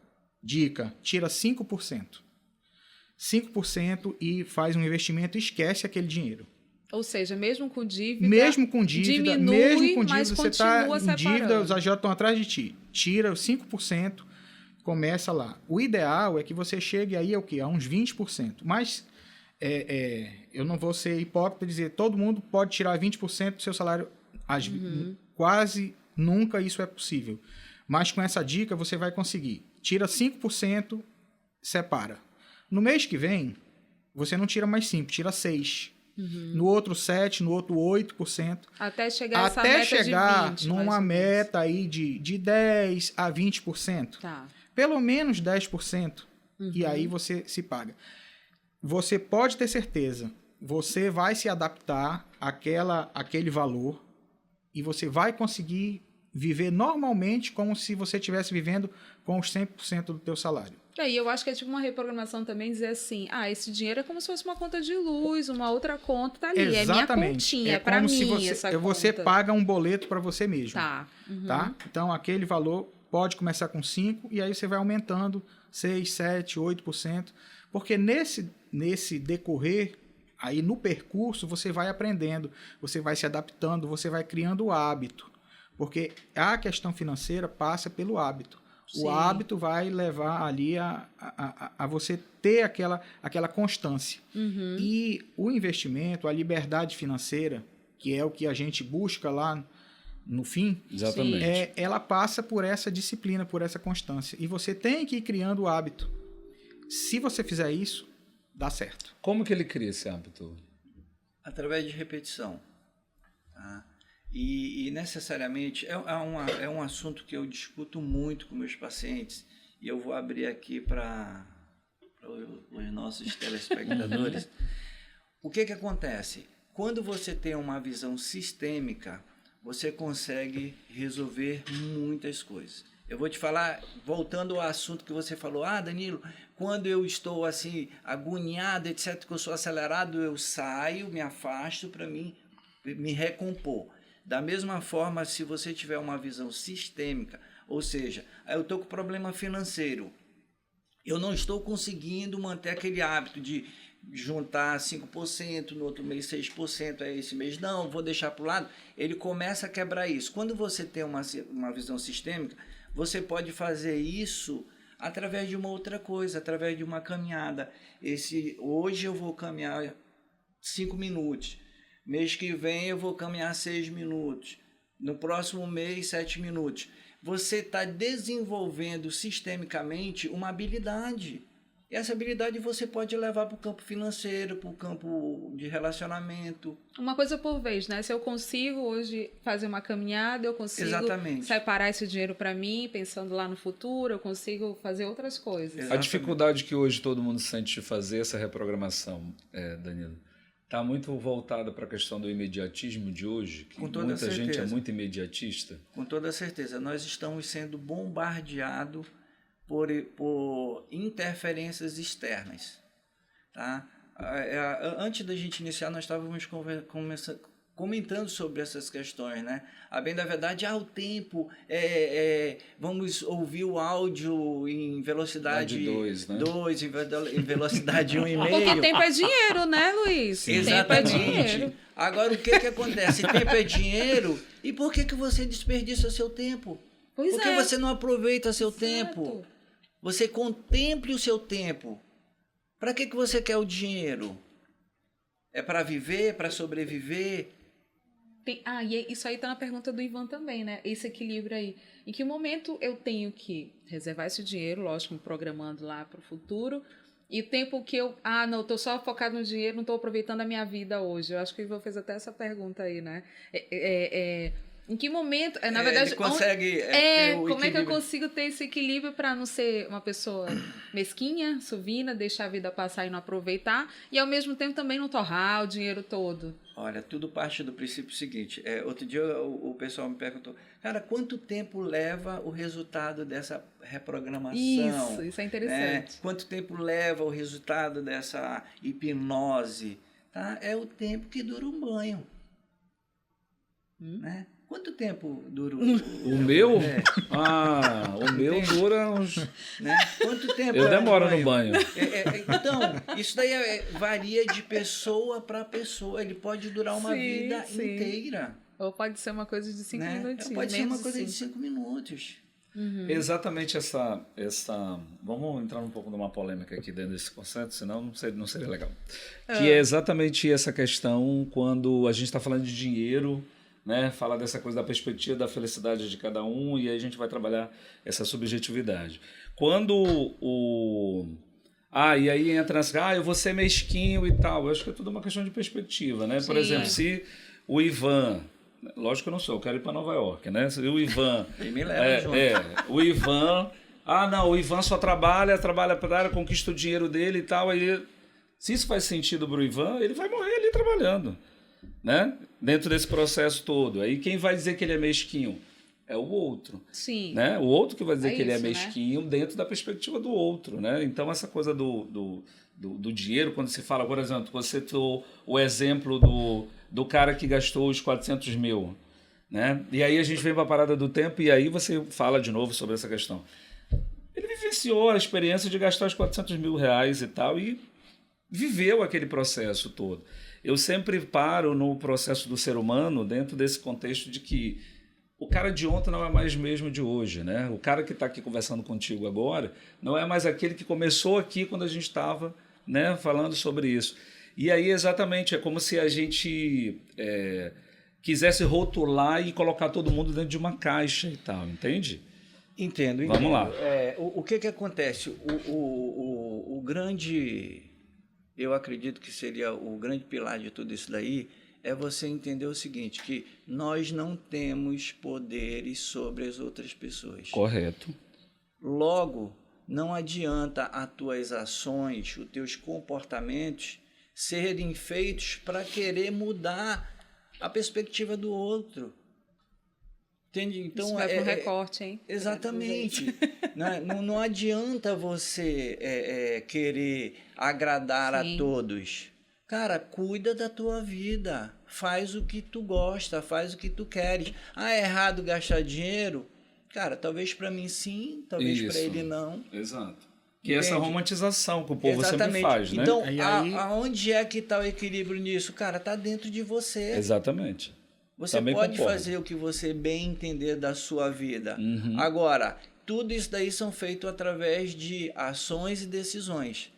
Dica, tira 5%. 5% e faz um investimento e esquece aquele dinheiro. Ou seja, mesmo com dívida, diminui, mas você está em dívida, os agiota estão atrás de ti. Tira os 5%, começa lá. O ideal é que você chegue aí a uns 20%. Mas eu não vou ser hipócrita e dizer todo mundo pode tirar 20% do seu salário. Quase nunca isso é possível. Mas com essa dica você vai conseguir. Tira 5%, separa. No mês que vem, você não tira mais 5%, tira 6%. No outro 7%, no outro 8%. Até chegar essa meta de 20%. Numa meta aí de 10% a 20%. Tá. Pelo menos 10%. E aí você se paga. Você pode ter certeza, você vai se adaptar àquele valor e você vai conseguir viver normalmente como se você estivesse vivendo com os 100% do teu salário. E eu acho que é tipo uma reprogramação também dizer assim, esse dinheiro é como se fosse uma conta de luz, uma outra conta tá ali, Exatamente. É minha continha, é para mim essa conta. Você paga um boleto para você mesmo. Tá. Tá? Então aquele valor pode começar com 5% e aí você vai aumentando 6%, 7%, 8%, porque nesse decorrer, aí no percurso você vai aprendendo, você vai se adaptando, você vai criando o hábito, porque a questão financeira passa pelo hábito. Sim. O hábito vai levar ali a você ter aquela constância. E o investimento, a liberdade financeira, que é o que a gente busca lá no fim, exatamente. Ela passa por essa disciplina, por essa constância. E você tem que ir criando o hábito. Se você fizer isso, dá certo. Como que ele cria esse hábito? Através de repetição. Tá? E necessariamente é um assunto que eu discuto muito com meus pacientes e eu vou abrir aqui para os nossos telespectadores. O que acontece? Quando você tem uma visão sistêmica, você consegue resolver muitas coisas. Eu vou te falar, voltando ao assunto que você falou, Danilo, quando eu estou assim, agoniado, etc., que eu sou acelerado, eu saio, me afasto para mim me recompor. Da mesma forma, se você tiver uma visão sistêmica, ou seja, eu estou com problema financeiro, eu não estou conseguindo manter aquele hábito de juntar 5%, no outro mês 6%, esse mês não, vou deixar para o lado, ele começa a quebrar isso. Quando você tem uma visão sistêmica, você pode fazer isso através de uma outra coisa, através de uma caminhada. Hoje eu vou caminhar 5 minutos, mês que vem eu vou caminhar 6 minutos, no próximo mês 7 minutos. Você está desenvolvendo sistemicamente uma habilidade. E essa habilidade você pode levar para o campo financeiro, para o campo de relacionamento. Uma coisa por vez, né? Se eu consigo hoje fazer uma caminhada, eu consigo separar esse dinheiro para mim, pensando lá no futuro, eu consigo fazer outras coisas. Exatamente. A dificuldade que hoje todo mundo sente de fazer essa reprogramação, Danilo, está muito voltada para a questão do imediatismo de hoje, que muita gente é muito imediatista. Com toda certeza. Nós estamos sendo bombardeados por interferências externas. Tá? Antes da gente iniciar, nós estávamos comentando sobre essas questões, né? A bem da verdade, o tempo, vamos ouvir o áudio em velocidade 2, né? 2, em velocidade 1,5. Porque tempo é dinheiro, né, Luiz? Sim. Exatamente. Tempo é dinheiro. Agora, o que acontece? Tempo é dinheiro, e por que você desperdiça seu tempo? Por que você não aproveita seu tempo? Você contemple o seu tempo. Para que você quer o dinheiro? É para viver, para sobreviver? E isso aí está na pergunta do Ivan também, né? Esse equilíbrio aí. Em que momento eu tenho que reservar esse dinheiro, lógico, me programando lá para o futuro, e o tempo que eu... não, estou só focado no dinheiro, não estou aproveitando a minha vida hoje. Eu acho que o Ivan fez até essa pergunta aí, né? Em que momento... na verdade, ele consegue como é que eu consigo ter esse equilíbrio para não ser uma pessoa mesquinha, sovina, deixar a vida passar e não aproveitar, e ao mesmo tempo também não torrar o dinheiro todo? Olha, tudo parte do princípio seguinte. Outro dia o pessoal me perguntou, cara, quanto tempo leva o resultado dessa reprogramação? Isso é interessante. Quanto tempo leva o resultado dessa hipnose? Tá? É o tempo que dura um banho. Né? Quanto tempo dura o meu? O meu dura uns... Né? Quanto tempo eu demoro no banho. Então, isso daí varia de pessoa para pessoa. Ele pode durar uma vida inteira. Ou pode ser uma coisa de 5 minutinhos. Pode ser uma coisa de 5 minutos. Uhum. Exatamente essa... Vamos entrar um pouco numa polêmica aqui dentro desse conceito, senão não seria legal. Que é exatamente essa questão quando a gente está falando de dinheiro... Né? Falar dessa coisa da perspectiva da felicidade de cada um, e aí a gente vai trabalhar essa subjetividade. Quando e aí entra nessa... eu vou ser mesquinho e tal. Eu acho que é tudo uma questão de perspectiva, né? Por exemplo, se o Ivan... Lógico que eu não sou, eu quero ir para Nova York, né? Se o Ivan... Ele me leva junto. O Ivan... o Ivan só trabalha para área, conquista o dinheiro dele e tal. Aí, se isso faz sentido para o Ivan, ele vai morrer ali trabalhando. Né? Dentro desse processo todo. Aí quem vai dizer que ele é mesquinho? É o outro. Sim. Né? O outro que vai dizer que ele é mesquinho, né? Dentro da perspectiva do outro. Né? Então, essa coisa do dinheiro, quando se fala, por exemplo, você trouxe o exemplo do cara que gastou os 400 mil. Né? E aí a gente vem para a parada do tempo e aí você fala de novo sobre essa questão. Ele vivenciou a experiência de gastar os 400 mil reais e tal e viveu aquele processo todo. Eu sempre paro no processo do ser humano dentro desse contexto de que o cara de ontem não é mais mesmo de hoje, né? O cara que está aqui conversando contigo agora não é mais aquele que começou aqui quando a gente estava, né, falando sobre isso. E aí, exatamente, é como se a gente quisesse rotular e colocar todo mundo dentro de uma caixa e tal, entende? Entendo. Vamos lá. O que acontece? O grande... Eu acredito que seria o grande pilar de tudo isso daí, é você entender o seguinte, que nós não temos poderes sobre as outras pessoas. Correto. Logo, não adianta as tuas ações, os teus comportamentos serem feitos para querer mudar a perspectiva do outro. Entende? Então, isso vai pro recorte, hein? Exatamente. Não adianta você querer agradar a todos. Cara, cuida da tua vida. Faz o que tu gosta, faz o que tu queres. É errado gastar dinheiro? Cara, talvez para mim sim, talvez para ele não. Exato. Que é essa romantização que o povo sempre faz, né? Então, aonde é que está o equilíbrio nisso? Cara, está dentro de você. Exatamente. Você também pode fazer o que você bem entender da sua vida. Uhum. Agora, tudo isso daí são feitos através de ações e decisões.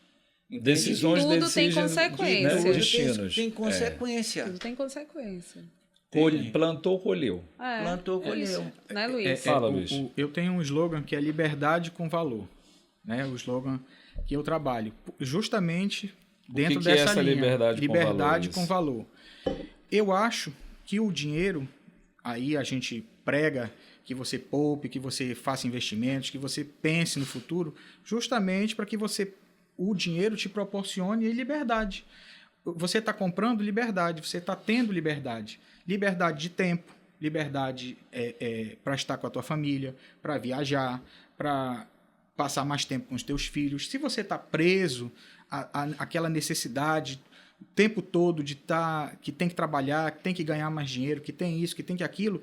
Entende? Decisões Tudo tem decidem, consequência. né, Tudo destinos. tem consequência. Tudo tem consequência. Plantou, colheu. Plantou, colheu. Isso, né, Luiz? Fala, Luiz. Eu tenho um slogan que é liberdade com valor, né? O slogan que eu trabalho, justamente dentro que é dessa essa linha. liberdade com valor, com valor. Eu acho que o dinheiro, aí a gente prega que você poupe, que você faça investimentos, que você pense no futuro, justamente para que o dinheiro te proporcione liberdade. Você está comprando liberdade, você está tendo liberdade. Liberdade de tempo, liberdade para estar com a tua família, para viajar, para passar mais tempo com os teus filhos. Se você está preso àquela necessidade o tempo todo de que tem que trabalhar, que tem que ganhar mais dinheiro, que tem isso, que tem que aquilo,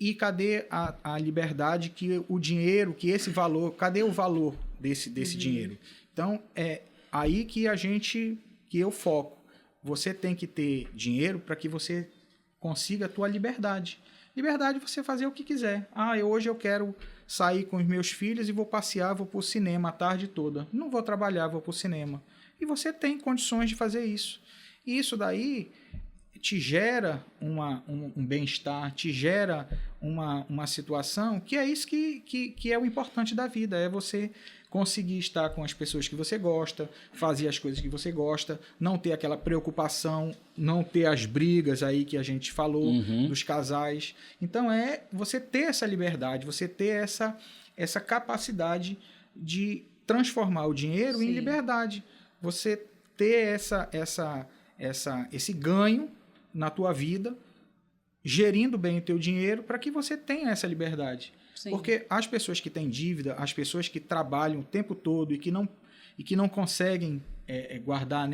e cadê a liberdade que o dinheiro, que esse valor, cadê o valor desse dinheiro? Então, é aí que eu foco. Você tem que ter dinheiro para que você consiga a tua liberdade. Liberdade é você fazer o que quiser. Hoje eu quero sair com os meus filhos e vou passear, vou para o cinema a tarde toda. Não vou trabalhar, vou para o cinema. E você tem condições de fazer isso. E isso daí te gera um bem-estar, te gera uma situação que é isso que é o importante da vida, é você conseguir estar com as pessoas que você gosta, fazer as coisas que você gosta, não ter aquela preocupação, não ter as brigas aí que a gente falou dos casais. Então você ter essa liberdade, você ter essa capacidade de transformar o dinheiro em liberdade. Você ter esse ganho na tua vida, gerindo bem o teu dinheiro para que você tenha essa liberdade. Sim. Porque as pessoas que têm dívida, as pessoas que trabalham o tempo todo e que não conseguem guardar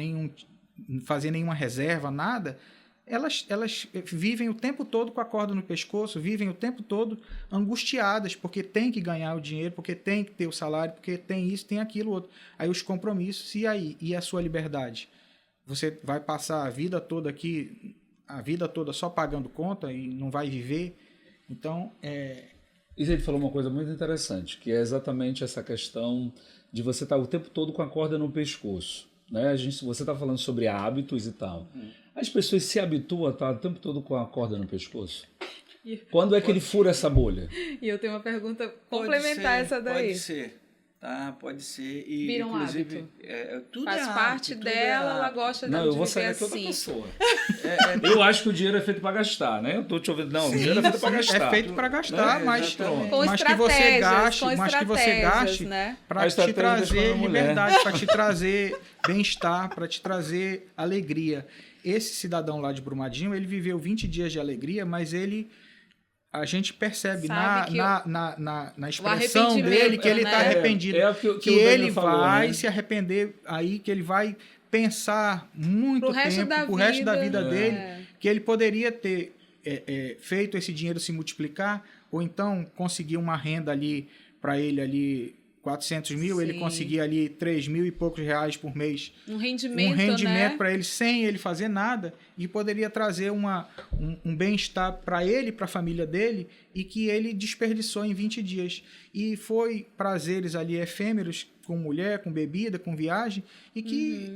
fazer nenhuma reserva, nada, elas vivem o tempo todo com a corda no pescoço, vivem o tempo todo angustiadas, porque tem que ganhar o dinheiro, porque tem que ter o salário, porque tem isso, tem aquilo, outro. Aí os compromissos, e a sua liberdade? Você vai passar a vida toda aqui, a vida toda só pagando conta e não vai viver? Então, E ele falou uma coisa muito interessante, que é exatamente essa questão de você estar o tempo todo com a corda no pescoço. Né? Você está falando sobre hábitos e tal. As pessoas se habituam a estar o tempo todo com a corda no pescoço. Quando é que ele fura essa bolha? E eu tenho uma pergunta complementar essa daí. Pode ser. Tá, pode ser. E, vira um inclusive, hábito. Tudo faz parte dela, ela gosta de Não, eu vou sair viver toda assim. pessoa. Eu acho que o dinheiro é feito para gastar, né? Eu tô te ouvindo. Não, o dinheiro é feito para gastar. É feito para gastar, né? mas que você gaste, né? Para te trazer liberdade, para te trazer bem-estar, para te trazer alegria. Esse cidadão lá de Brumadinho, ele viveu 20 dias de alegria, mas a gente percebe na expressão dele que ele está arrependido. Que ele vai se arrepender aí, que ele vai pensar muito tempo, pro resto da vida dele, que ele poderia ter feito esse dinheiro se multiplicar, ou então conseguir uma renda ali para ele ali, 400 mil, ele conseguia ali 3 mil e poucos reais por mês. Um rendimento, né? Para ele, sem ele fazer nada, e poderia trazer um bem-estar para ele, para a família dele, e que ele desperdiçou em 20 dias. E foi prazeres ali efêmeros, com mulher, com bebida, com viagem, e que,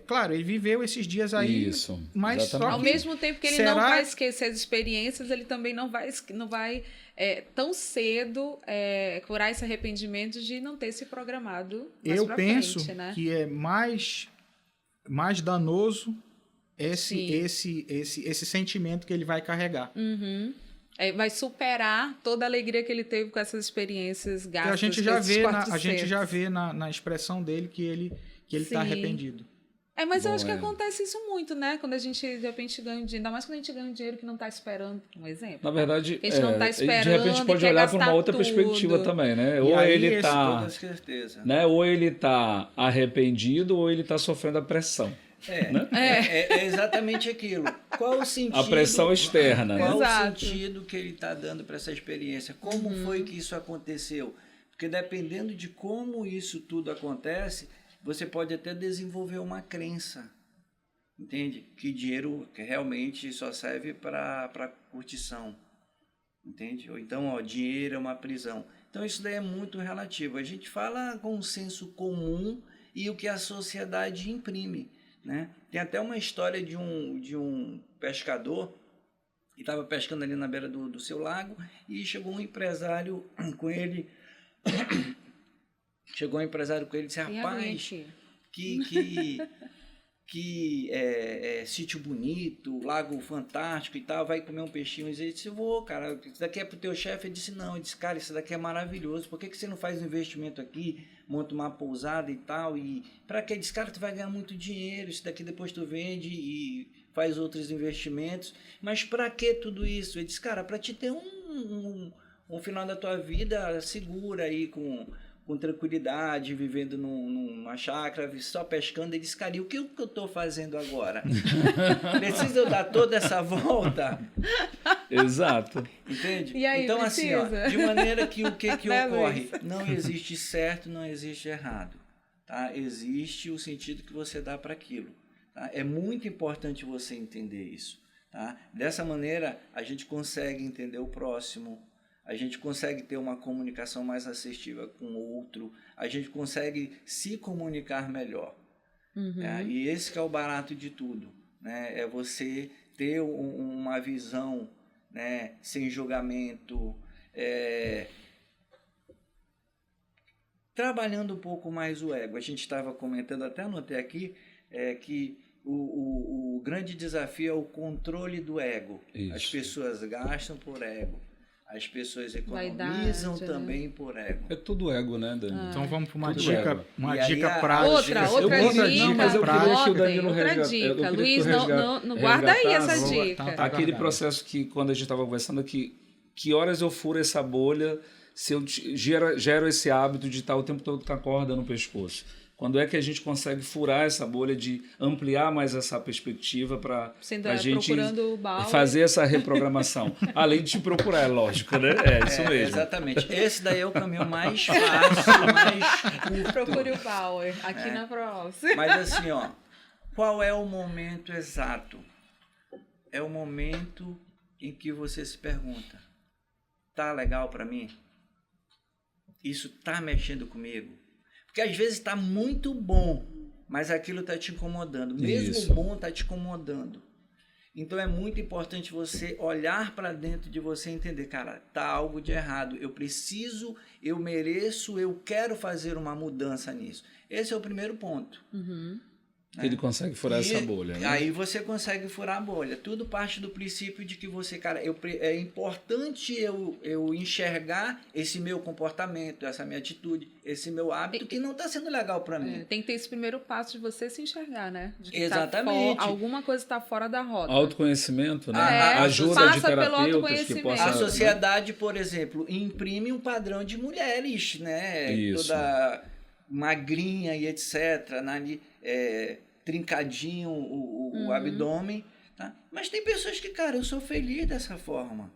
claro, ele viveu esses dias aí, mas só que, ao mesmo tempo que ele não vai esquecer as experiências, ele também não vai tão cedo curar esse arrependimento de não ter se programado mais pra frente. Eu penso que é mais danoso esse sentimento que ele vai carregar. Vai superar toda a alegria que ele teve com essas experiências gastas. A gente já vê na expressão dele que ele está arrependido. Mas eu acho que acontece isso muito, né? Quando a gente, de repente, ganha um dinheiro. Ainda mais quando a gente ganha um dinheiro que não está esperando. Um exemplo. Na verdade, a gente não tá esperando, de repente pode olhar por uma outra perspectiva também, né? Ou ele está, né? Ou ele está arrependido, ou ele está sofrendo a pressão. Né? É exatamente aquilo. Qual o sentido? A pressão externa. Qual o sentido que ele está dando para essa experiência? Como foi que isso aconteceu? Porque dependendo de como isso tudo acontece, você pode até desenvolver uma crença, entende? Que dinheiro realmente só serve para curtição, entende? Ou então, dinheiro é uma prisão. Então isso daí é muito relativo. A gente fala com o senso comum e o que a sociedade imprime, né? Tem até uma história de um pescador que estava pescando ali na beira do seu lago e chegou um empresário com ele. Chegou um empresário com ele e disse: rapaz, que sítio bonito, lago fantástico e tal, vai comer um peixinho. E ele disse: vou, cara, isso daqui é pro teu chefe? Ele disse: não. Ele disse: cara, isso daqui é maravilhoso, por que você não faz um investimento aqui, monta uma pousada e tal? E para que? Ele disse: cara, tu vai ganhar muito dinheiro, isso daqui depois tu vende e faz outros investimentos. Mas para que tudo isso? Ele disse: cara, para te ter um final da tua vida segura aí, com tranquilidade, vivendo numa chácara, só pescando. Ele disse: cara, e o que eu estou fazendo agora? Preciso eu dar toda essa volta? Exato. Entende? E aí, então, precisa? assim, ó, de maneira que o que Né, ocorre? Luiz? Não existe certo, não existe errado. Tá? Existe o sentido que você dá para aquilo. Tá? É muito importante você entender isso. Tá? Dessa maneira, a gente consegue entender o próximo, a gente consegue ter uma comunicação mais assertiva com o outro, a gente consegue se comunicar melhor. E esse que é o barato de tudo, né? É você ter uma visão, né, sem julgamento, trabalhando um pouco mais o ego. A gente estava comentando, até anotei aqui, que o grande desafio é o controle do ego. Isso. As pessoas gastam por ego. As pessoas Vaidade, economizam né? também por ego. É tudo ego, né, Dani? Então vamos para uma Tudo dica, ego. uma E aí dica a- prática. Outra dica, mas eu queria que o anotem, Danilo outra resgata- eu dica. queria que Luiz, tu não guarda aí essa resgatasse dica. Tá aquele guardado. processo que, quando a gente estava conversando aqui, que horas eu furo essa bolha se eu gero esse hábito de estar o tempo todo com a corda no pescoço? Quando é que a gente consegue furar essa bolha, de ampliar mais essa perspectiva para Você a ainda gente procurando o Bauer. fazer essa reprogramação? Além de te procurar, é lógico, né? É isso mesmo. Exatamente. Esse daí é o caminho mais fácil, mais curto. Procure o Bauer aqui na próxima. Mas assim, ó, qual é o momento exato? É o momento em que você se pergunta: tá legal para mim? Isso tá mexendo comigo? Porque às vezes está muito bom, mas aquilo está te incomodando. Mesmo Isso. bom está te incomodando. Então é muito importante você olhar para dentro de você e entender: cara, tá algo de errado. Eu preciso, eu mereço, eu quero fazer uma mudança nisso. Esse é o primeiro ponto. Ele consegue furar essa bolha, né? Aí você consegue furar a bolha. Tudo parte do princípio de que você, cara, é importante eu enxergar esse meu comportamento, essa minha atitude, esse meu hábito que não está sendo legal para mim. Tem que ter esse primeiro passo de você se enxergar, né? De que Exatamente. alguma coisa está fora da rota. Autoconhecimento, né? É, Ajuda de passa pelo terapeutas que autoconhecimento. possam... A sociedade, por exemplo, imprime um padrão de mulheres, né? Isso. Toda magrinha e etc. Trincadinho o abdômen. Tá? Mas tem pessoas que, cara, eu sou feliz dessa forma.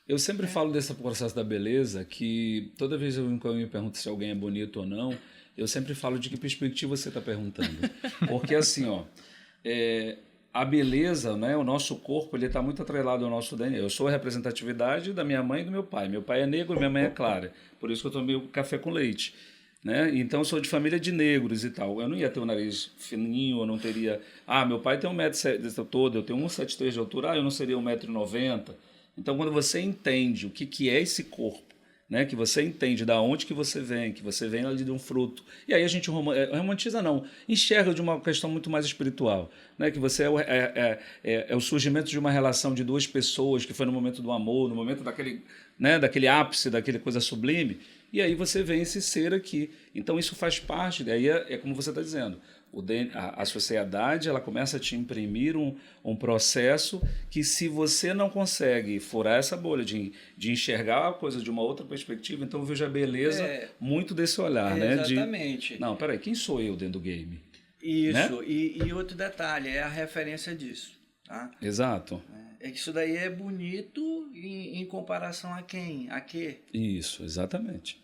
Eu sempre falo desse processo da beleza, que toda vez que eu me pergunto se alguém é bonito ou não, eu sempre falo de que perspectiva você está perguntando. Porque assim, ó, a beleza, né, o nosso corpo, ele está muito atrelado ao nosso DNA. Eu sou a representatividade da minha mãe e do meu pai. Meu pai é negro, minha mãe é clara. Por isso que eu tomei o café com leite. Né? Então, eu sou de família de negros e tal. Eu não ia ter um nariz fininho, eu não teria... meu pai tem 1,70 m todo, eu tenho 1,73 m de altura, eu não seria 1,90 m. Então, quando você entende o que é esse corpo, né? Que você entende da onde que você vem ali de um fruto. E aí a gente romantiza, não, enxerga de uma questão muito mais espiritual, né? Que você é o surgimento de uma relação de duas pessoas, que foi no momento do amor, no momento daquele ápice, daquele coisa sublime. E aí você vem esse ser aqui. Então isso faz parte, daí é como você está dizendo, a sociedade ela começa a te imprimir um processo que, se você não consegue furar essa bolha de enxergar a coisa de uma outra perspectiva, então veja a beleza muito desse olhar, né? Exatamente. Não, peraí, quem sou eu dentro do game? Isso, né? e outro detalhe, é a referência disso. Tá? Exato. É que isso daí é bonito em comparação a quem? A quê? Isso, exatamente.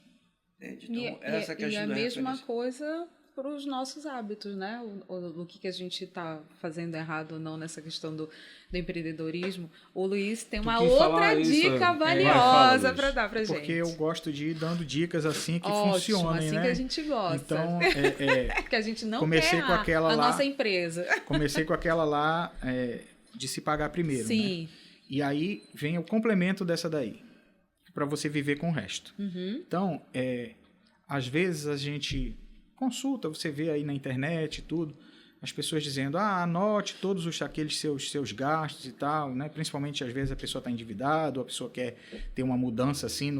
Entende? Então, essa que é e a mesma referência. coisa os nossos hábitos, né? O que a gente está fazendo errado ou não nessa questão do empreendedorismo. O Luiz tem uma outra dica valiosa para dar para gente. Porque eu gosto de ir dando dicas assim que funcionem, assim, né? Que a gente gosta. Então, que a gente não comecei quer com aquela a lá, nossa empresa. Comecei com aquela lá de se pagar primeiro, Sim. né? E aí vem o complemento dessa daí, para você viver com o resto. Então, às vezes a gente consulta, você vê aí na internet e tudo, as pessoas dizendo, anote todos aqueles seus gastos e tal, né? Principalmente às vezes a pessoa está endividada, ou a pessoa quer ter uma mudança assim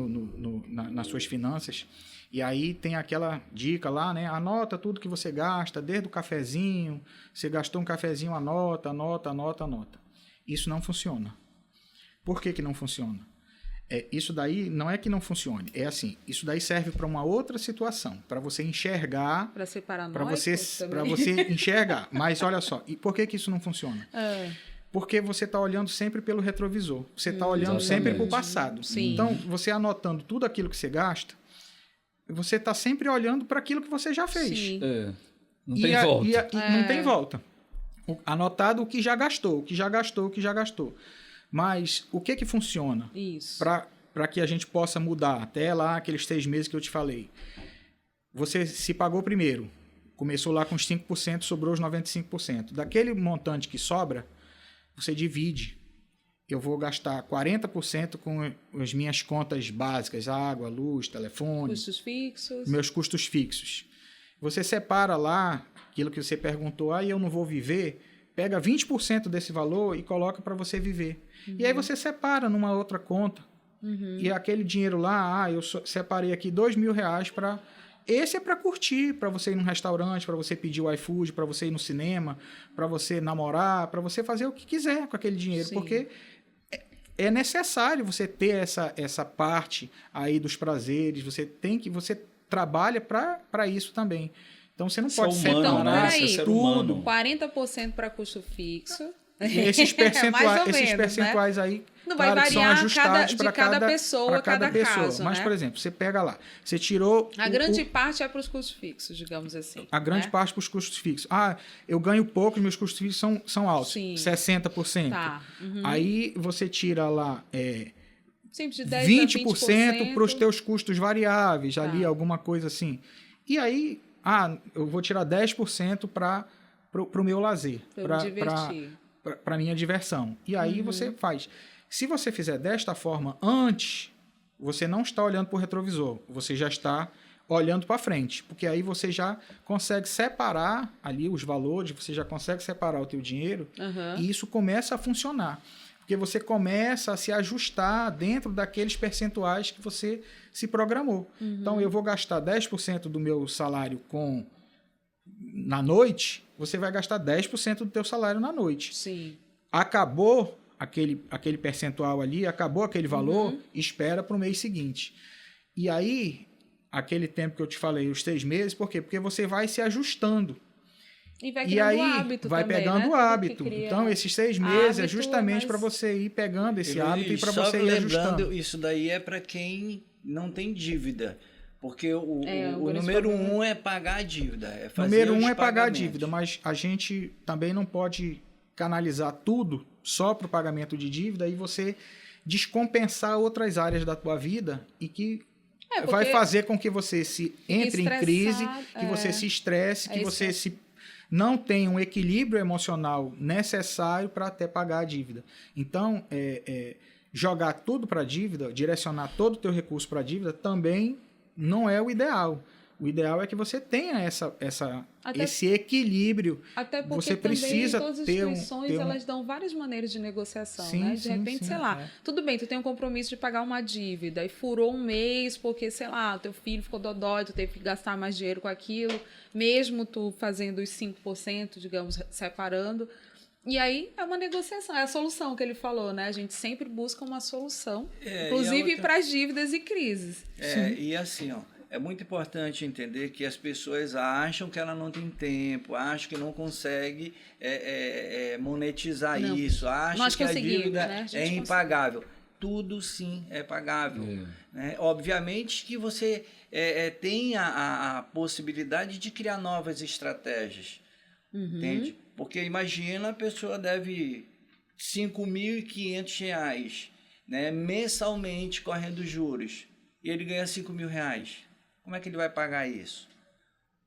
nas suas finanças. E aí tem aquela dica lá, né? Anota tudo que você gasta, desde o cafezinho, você gastou um cafezinho, anota. Isso não funciona. Por que não funciona? Isso daí não é que não funcione, é assim, isso daí serve para uma outra situação, para você enxergar, para ser paranoico, para você enxergar. Mas olha só, e por que isso não funciona? Porque você está olhando sempre pelo retrovisor, você está olhando sempre para o passado. Sim. Então, você anotando tudo aquilo que você gasta, você está sempre olhando para aquilo que você já fez. Sim. Não tem volta. Não tem volta. Anotado o que já gastou. Mas o que funciona para que a gente possa mudar até lá aqueles 6 meses que eu te falei? Você se pagou primeiro, começou lá com os 5%, sobrou os 95%. Daquele montante que sobra, você divide. Eu vou gastar 40% com as minhas contas básicas, água, luz, telefone. Custos fixos. Meus custos fixos. Você separa lá aquilo que você perguntou, eu não vou viver, pega 20% desse valor e coloca para você viver. E aí você separa numa outra conta. E aquele dinheiro lá, eu separei aqui R$2.000 para... Esse é para curtir, para você ir num restaurante, para você pedir o iFood, para você ir no cinema, para você namorar, para você fazer o que quiser com aquele dinheiro. Sim. Porque é necessário você ter essa parte aí dos prazeres, você trabalha para isso também. Então você não pode separar tudo. 40% para custo fixo. E esses percentuais, né? Aí não vai variar, são ajustados para cada pessoa, cada caso. Mas, né? por exemplo, você pega lá, você tirou... A grande parte é para os custos fixos, digamos assim. A grande parte para os custos fixos. Eu ganho pouco, meus custos fixos são altos. Sim. 60%. Tá. Aí você tira lá... Sempre de 10 20% para os teus custos variáveis, ali, alguma coisa assim. E aí, eu vou tirar 10% para o meu lazer. Para minha diversão. E aí você faz. Se você fizer desta forma antes, você não está olhando para o retrovisor, você já está olhando para frente, porque aí você já consegue separar ali os valores, você já consegue separar o teu dinheiro e isso começa a funcionar. Porque você começa a se ajustar dentro daqueles percentuais que você se programou. Então, eu vou gastar 10% do meu salário na noite, você vai gastar 10% do teu salário na noite. Sim. Acabou aquele percentual ali, acabou aquele valor, espera para o mês seguinte. E aí, aquele tempo que eu te falei, os 3 meses, por quê? Porque você vai se ajustando. E vai criando hábito vai também, pegando o né? hábito. Então, esses 6 meses é justamente para você ir pegando esse hábito e para você ir ajustando. Isso daí é para quem não tem dívida. Porque o número 1 é pagar a dívida. Número 1 é pagar a dívida, mas a gente também não pode canalizar tudo só para o pagamento de dívida e você descompensar outras áreas da tua vida e que vai fazer com que você entre em crise, que você se estresse, que você não tenha um equilíbrio emocional necessário para até pagar a dívida. Então, jogar tudo para a dívida, direcionar todo o teu recurso para a dívida também não é o ideal. O ideal é que você tenha esse equilíbrio. Até porque você precisa todas as instituições elas dão várias maneiras de negociação, sim, né? De repente, sei lá, tudo bem, tu tem um compromisso de pagar uma dívida e furou um mês porque, sei lá, teu filho ficou dodói, tu teve que gastar mais dinheiro com aquilo, mesmo tu fazendo os 5%, digamos, separando. E aí é uma negociação, é a solução que ele falou, né? A gente sempre busca uma solução, inclusive para as dívidas e crises. E assim, é muito importante entender que as pessoas acham que ela não tem tempo, acham que não consegue monetizar isso, acham que a dívida é impagável. tudo sim é pagável. Né? Obviamente que você tem a possibilidade de criar novas estratégias, entende? Porque imagina, a pessoa deve R$ 5.500, né, mensalmente correndo juros, e ele ganha R$ 5.000. Como é que ele vai pagar isso?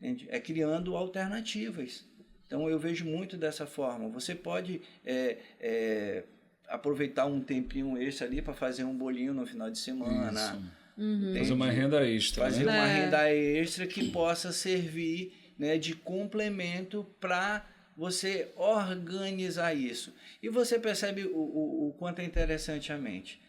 Entende? É criando alternativas. Então, eu vejo muito dessa forma. Você pode aproveitar um tempinho extra ali para fazer um bolinho no final de semana. Fazer uma renda extra. Fazer né? uma renda extra que possa servir, né, de complemento para você organizar isso. E você percebe o quanto é interessante a mente.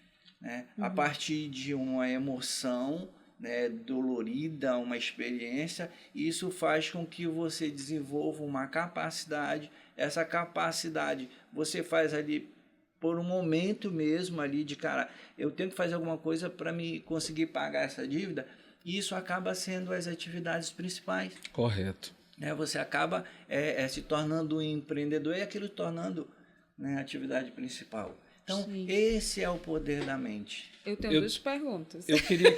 Né? A partir de uma emoção, né, dolorida, uma experiência, isso faz com que você desenvolva uma capacidade. Essa capacidade você faz ali por um momento mesmo ali de, cara, eu tenho que fazer alguma coisa para me conseguir pagar essa dívida, e isso acaba sendo as atividades principais. Correto. Né? Você acaba se tornando um empreendedor e aquilo tornando, né, a atividade principal. Então, esse é o poder da mente. Eu tenho duas perguntas. Eu queria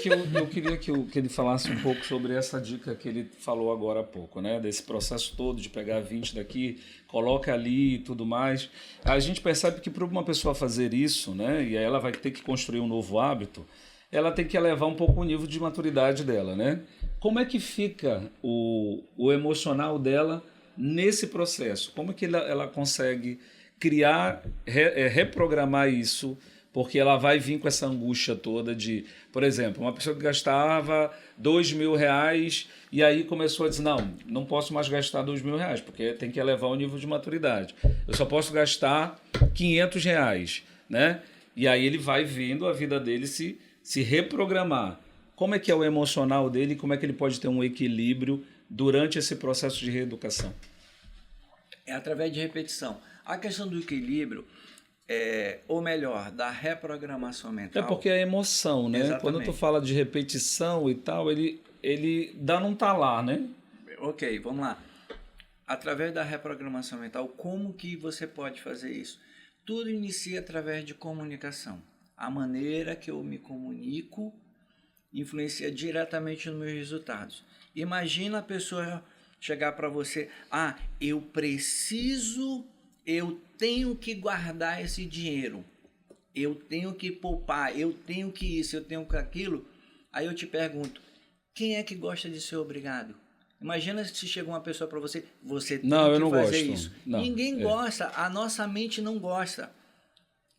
que ele falasse um pouco sobre essa dica que ele falou agora há pouco, né? Desse processo todo de pegar 20 daqui, coloca ali e tudo mais. A gente percebe que para uma pessoa fazer isso, né, e aí ela vai ter que construir um novo hábito, ela tem que elevar um pouco o nível de maturidade dela, né? Como é que fica o emocional dela nesse processo? Como é que ela consegue criar, reprogramar isso, porque ela vai vir com essa angústia toda de, por exemplo, uma pessoa que gastava R$2.000 e aí começou a dizer, não posso mais gastar R$2.000, porque tem que elevar o nível de maturidade. Eu só posso gastar R$500, né? E aí ele vai vendo a vida dele se reprogramar. Como é que é o emocional dele e como é que ele pode ter um equilíbrio durante esse processo de reeducação? É através de repetição. A questão do equilíbrio, ou melhor, da reprogramação mental... É porque é emoção, né? Exatamente. Quando tu fala de repetição e tal, ele não tá lá, né? Ok, vamos lá. Através da reprogramação mental, como que você pode fazer isso? Tudo inicia através de comunicação. A maneira que eu me comunico influencia diretamente nos meus resultados. Imagina a pessoa chegar para você, eu tenho que guardar esse dinheiro, eu tenho que poupar, eu tenho que isso, eu tenho que aquilo. Aí eu te pergunto, quem é que gosta de ser obrigado? Imagina se chega uma pessoa para você, você tem que fazer isso. Ninguém gosta, a nossa mente não gosta.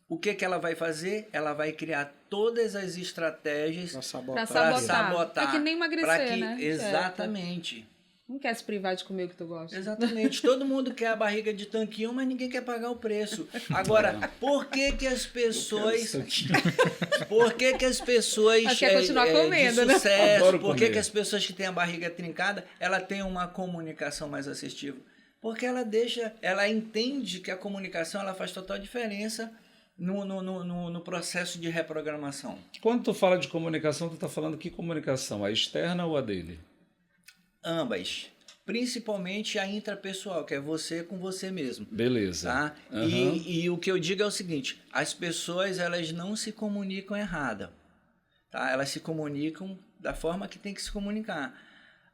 O que ela vai fazer? Ela vai criar todas as estratégias para sabotar. É que nem emagrecer, né? Exatamente. Não quer se privar de comer o que tu gosta. Exatamente. Todo mundo quer a barriga de tanquinho, mas ninguém quer pagar o preço. Agora, por que as pessoas... Por que as pessoas Mas quer continuar comendo, de sucesso, Adoro por que comer. as pessoas que têm a barriga trincada, ela tem uma comunicação mais assertiva? Porque ela entende que a comunicação ela faz total diferença no processo de reprogramação. Quando tu fala de comunicação, tu tá falando que comunicação? A externa ou a dele? Ambas. Principalmente a intrapessoal, que é você com você mesmo. Beleza. Tá? Uhum. E o que eu digo é o seguinte, as pessoas elas não se comunicam errada. Tá? Elas se comunicam da forma que tem que se comunicar.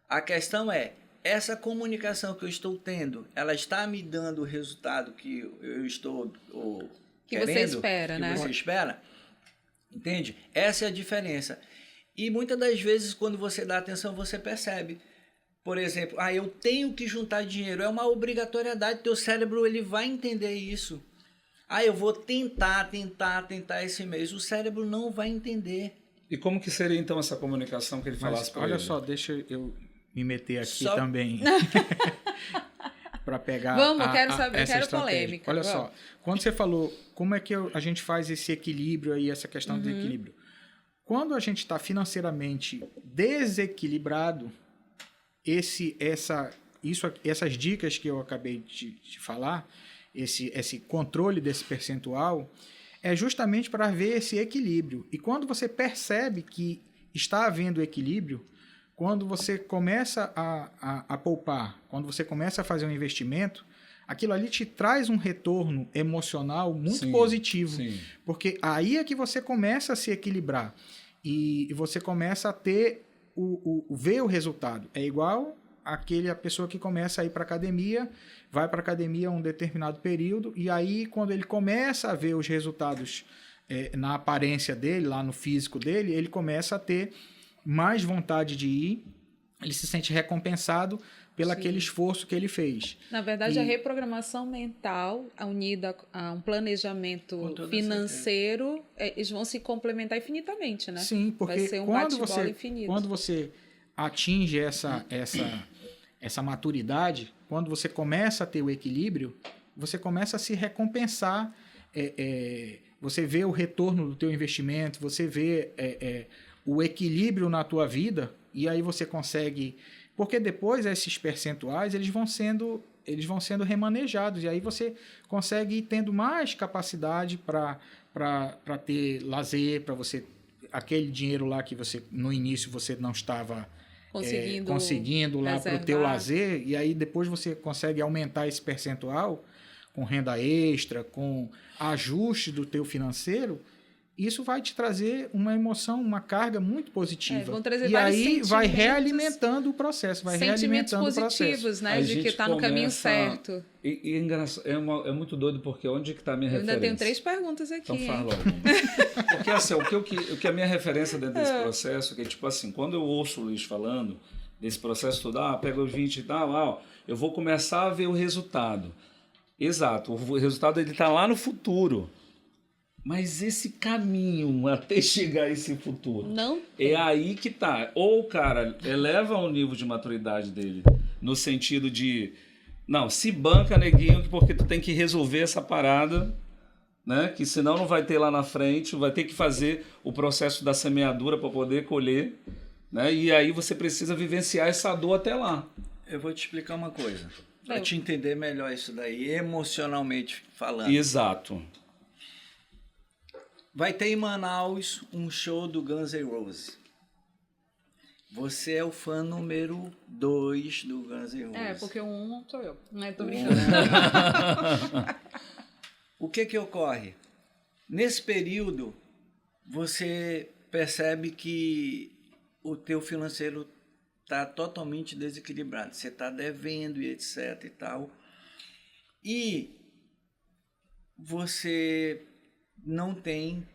A questão é, essa comunicação que eu estou tendo, ela está me dando o resultado que eu estou que você espera, né? Que você espera? Entende? Essa é a diferença. E muitas das vezes, quando você dá atenção, você percebe. Por exemplo, eu tenho que juntar dinheiro. É uma obrigatoriedade. Teu cérebro ele vai entender isso. Eu vou tentar esse mês. O cérebro não vai entender. E como que seria então essa comunicação que ele falasse para ele? Olha só, deixa eu me meter aqui também. Para pegar quero saber, essa quero estratégia. polêmica. Olha só, quando você falou como é que a gente faz esse equilíbrio aí, essa questão do equilíbrio. Quando a gente está financeiramente desequilibrado, essas dicas que eu acabei de falar, esse controle desse percentual, é justamente para ver esse equilíbrio. E quando você percebe que está havendo equilíbrio, quando você começa a poupar, quando você começa a fazer um investimento, aquilo ali te traz um retorno emocional muito Sim, positivo. sim. Porque aí é que você começa a se equilibrar e você começa a ter ver o resultado. É igual a pessoa que começa a ir para academia, vai para academia um determinado período e aí quando ele começa a ver os resultados na aparência dele, lá no físico dele, ele começa a ter mais vontade de ir, ele se sente recompensado pelo aquele esforço que ele fez. Na verdade, a reprogramação mental, unida a um planejamento financeiro, eles vão se complementar infinitamente, né? Sim, porque vai ser um bate-bola infinito. Quando você atinge essa maturidade, quando você começa a ter o equilíbrio, você começa a se recompensar, você vê o retorno do teu investimento, você vê o equilíbrio na tua vida, e aí você consegue... Porque depois esses percentuais eles vão sendo remanejados, e aí você consegue ir tendo mais capacidade para ter lazer, para você... Aquele dinheiro lá que você no início você não estava conseguindo lá para o teu lazer, e aí depois você consegue aumentar esse percentual com renda extra, com ajuste do teu financeiro, isso vai te trazer uma emoção, uma carga muito positiva. Vão trazer e aí vai realimentando o processo, vai realimentando o processo. Sentimentos positivos, né? De que está no caminho certo. E é muito doido, porque onde que está a minha referência? Eu ainda tenho 3 perguntas aqui. Então fala logo. Porque assim, o que é a minha referência dentro desse processo, que tipo assim, quando eu ouço o Luiz falando desse processo todo, pega os 20 e tal, eu vou começar a ver o resultado. Exato, o resultado ele está lá no futuro. Mas esse caminho até chegar a esse futuro, não é aí que tá. Ou o cara eleva o nível de maturidade dele, no sentido de, não, se banca, neguinho, porque tu tem que resolver essa parada, né? Que senão não vai ter lá na frente, vai ter que fazer o processo da semeadura para poder colher, né? E aí você precisa vivenciar essa dor até lá. Eu vou te explicar uma coisa, para te entender melhor isso daí, emocionalmente falando. Exato. Vai ter em Manaus um show do Guns N' Roses. Você é o fã número 2 do Guns N' Roses. Porque o 1 sou eu. Não é? Tô brincando. O que ocorre? Nesse período, você percebe que o teu financeiro está totalmente desequilibrado. Você está devendo e etc e tal. E você não tem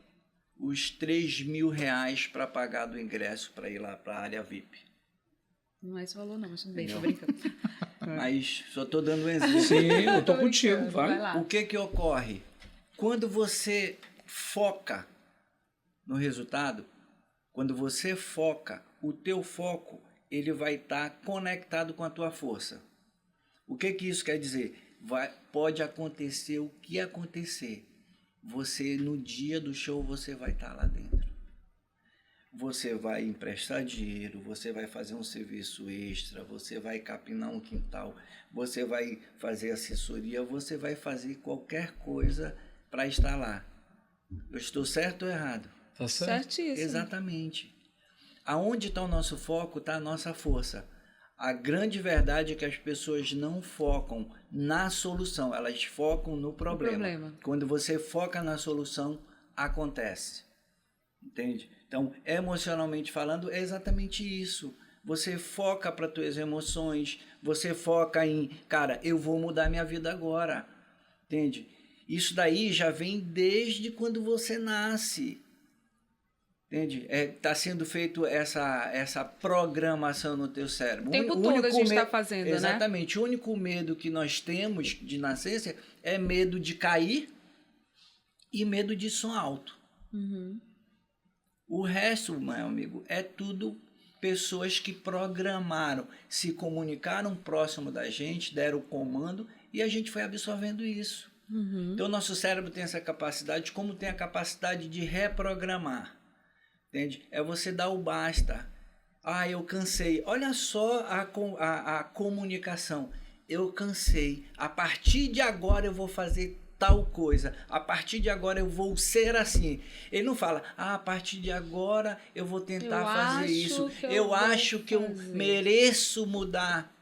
os R$3.000 para pagar do ingresso para ir lá para a área VIP. Não é esse valor não, mas tudo bem, tô brincando. Mas só estou dando um exemplo. Sim, eu tô contigo, vai lá. O que ocorre? Quando você foca no resultado, quando você foca, o teu foco ele vai estar conectado com a tua força. O que isso quer dizer? Pode acontecer o que acontecer. Você, no dia do show, você vai estar lá dentro. Você vai emprestar dinheiro, você vai fazer um serviço extra, você vai capinar um quintal, você vai fazer assessoria, você vai fazer qualquer coisa para estar lá. Eu estou certo ou errado? Tá certo? Certíssimo. Exatamente. Aonde está o nosso foco, está a nossa força. A grande verdade é que as pessoas não focam na solução, elas focam no problema. Quando você foca na solução, acontece. Entende? Então, emocionalmente falando, é exatamente isso. Você foca para as tuas emoções, você foca em, cara, eu vou mudar minha vida agora. Entende? Isso daí já vem desde quando você nasce. Entende? Está sendo feito essa programação no teu cérebro. O tempo todo a gente está fazendo, né? Exatamente. O único medo que nós temos de nascença é medo de cair e medo de som alto. Uhum. O resto, meu amigo, é tudo pessoas que programaram, se comunicaram próximo da gente, deram o comando e a gente foi absorvendo isso. Uhum. Então, nosso cérebro tem essa capacidade, como tem a capacidade de reprogramar. Entende? É você dar o basta. Eu cansei. Olha só a comunicação. Eu cansei. A partir de agora eu vou fazer tal coisa. A partir de agora eu vou ser assim. Ele não fala, a partir de agora eu vou tentar fazer isso. Eu acho que eu mereço mudar.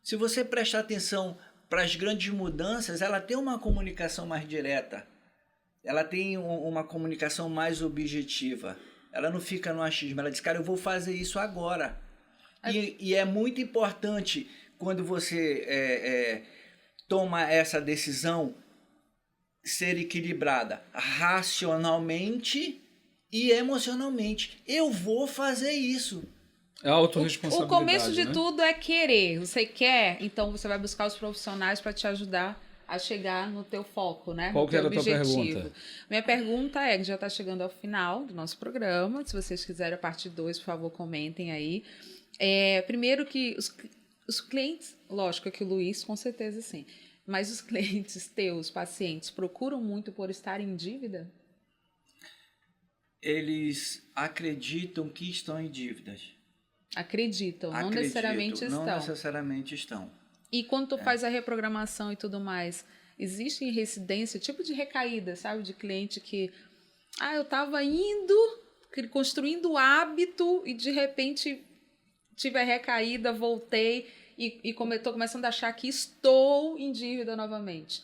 Se você prestar atenção para as grandes mudanças, ela tem uma comunicação mais direta. Ela tem uma comunicação mais objetiva. Ela não fica no achismo. Ela diz, cara, eu vou fazer isso agora. E é muito importante quando você toma essa decisão ser equilibrada racionalmente e emocionalmente. Eu vou fazer isso. É a autorresponsabilidade. O começo de né? tudo é querer. Você quer, então você vai buscar os profissionais para te ajudar a chegar no teu foco, né? Qual que era a tua pergunta? Minha pergunta é, que já está chegando ao final do nosso programa, se vocês quiserem a parte 2, por favor, comentem aí. Primeiro que os clientes, lógico que o Luiz, com certeza sim, mas os clientes teus, pacientes, procuram muito por estar em dívida? Eles acreditam que estão em dívidas. Acreditam, não necessariamente estão. Não necessariamente estão. E quando tu faz a reprogramação e tudo mais, existe residência, tipo de recaída, sabe? De cliente que, eu estava construindo hábito e de repente tive a recaída, voltei e estou começando a achar que estou em dívida novamente.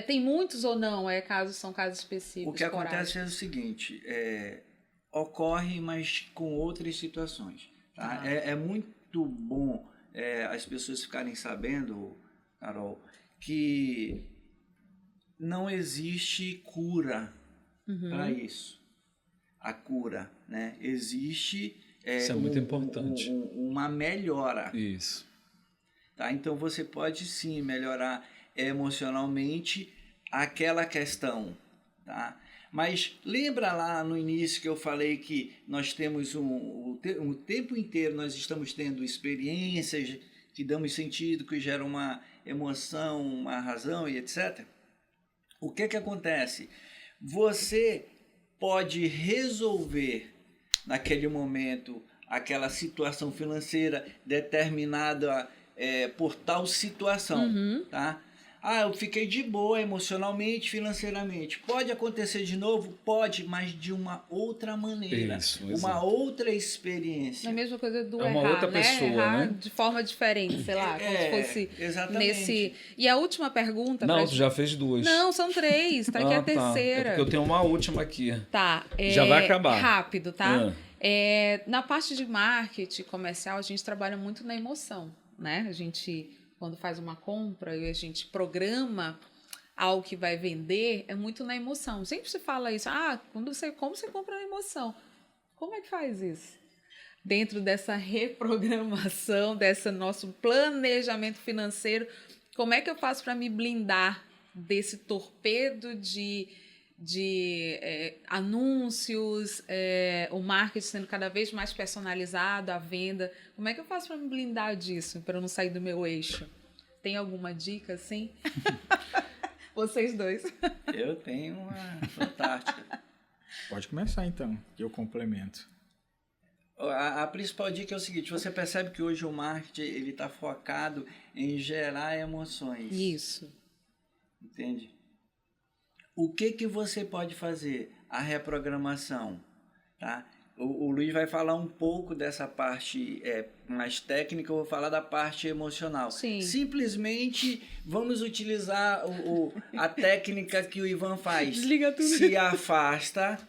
Tem muitos ou não? São casos específicos? O que acontece é o seguinte, ocorre, mas com outras situações. Tá? É muito bom as pessoas ficarem sabendo, Carol, que não existe cura para isso. A cura, né? Existe isso é muito importante. Uma melhora. Isso. Tá? Então você pode sim melhorar emocionalmente aquela questão. Tá? Mas lembra lá no início que eu falei que nós temos o tempo inteiro nós estamos tendo experiências que damos sentido, que geram uma emoção, uma razão e etc. O que acontece? Você pode resolver naquele momento aquela situação financeira determinada por tal situação, tá? Eu fiquei de boa emocionalmente, financeiramente. Pode acontecer de novo? Pode, mas de uma outra maneira. Isso, uma outra experiência. É a mesma coisa do uma outra pessoa, errar né? De forma diferente, sei lá, como se fosse exatamente. nesse... E a última pergunta... Não, tu já fez 2. Não, são 3, tá aqui a terceira. É porque eu tenho uma última aqui. Tá. Já vai acabar. Rápido, tá? Na parte de marketing comercial, a gente trabalha muito na emoção, né? A gente... Quando faz uma compra e a gente programa algo que vai vender, é muito na emoção. Sempre se fala isso. Como você compra na emoção? Como é que faz isso? Dentro dessa reprogramação, desse nosso planejamento financeiro, como é que eu faço para me blindar desse torpedo de anúncios, o marketing sendo cada vez mais personalizado, a venda? Como é que eu faço para me blindar disso, para eu não sair do meu eixo? Tem alguma dica, assim? Vocês dois. Eu tenho uma fantástica. Pode começar, então, que eu complemento. A principal dica é o seguinte, você percebe que hoje o marketing está focado em gerar emoções. Isso. Entende? O que você pode fazer? A reprogramação. Tá? O Luiz vai falar um pouco dessa parte mais técnica, eu vou falar da parte emocional. Sim. Simplesmente vamos utilizar a técnica que o Ivan faz. Desliga tudo. Se afasta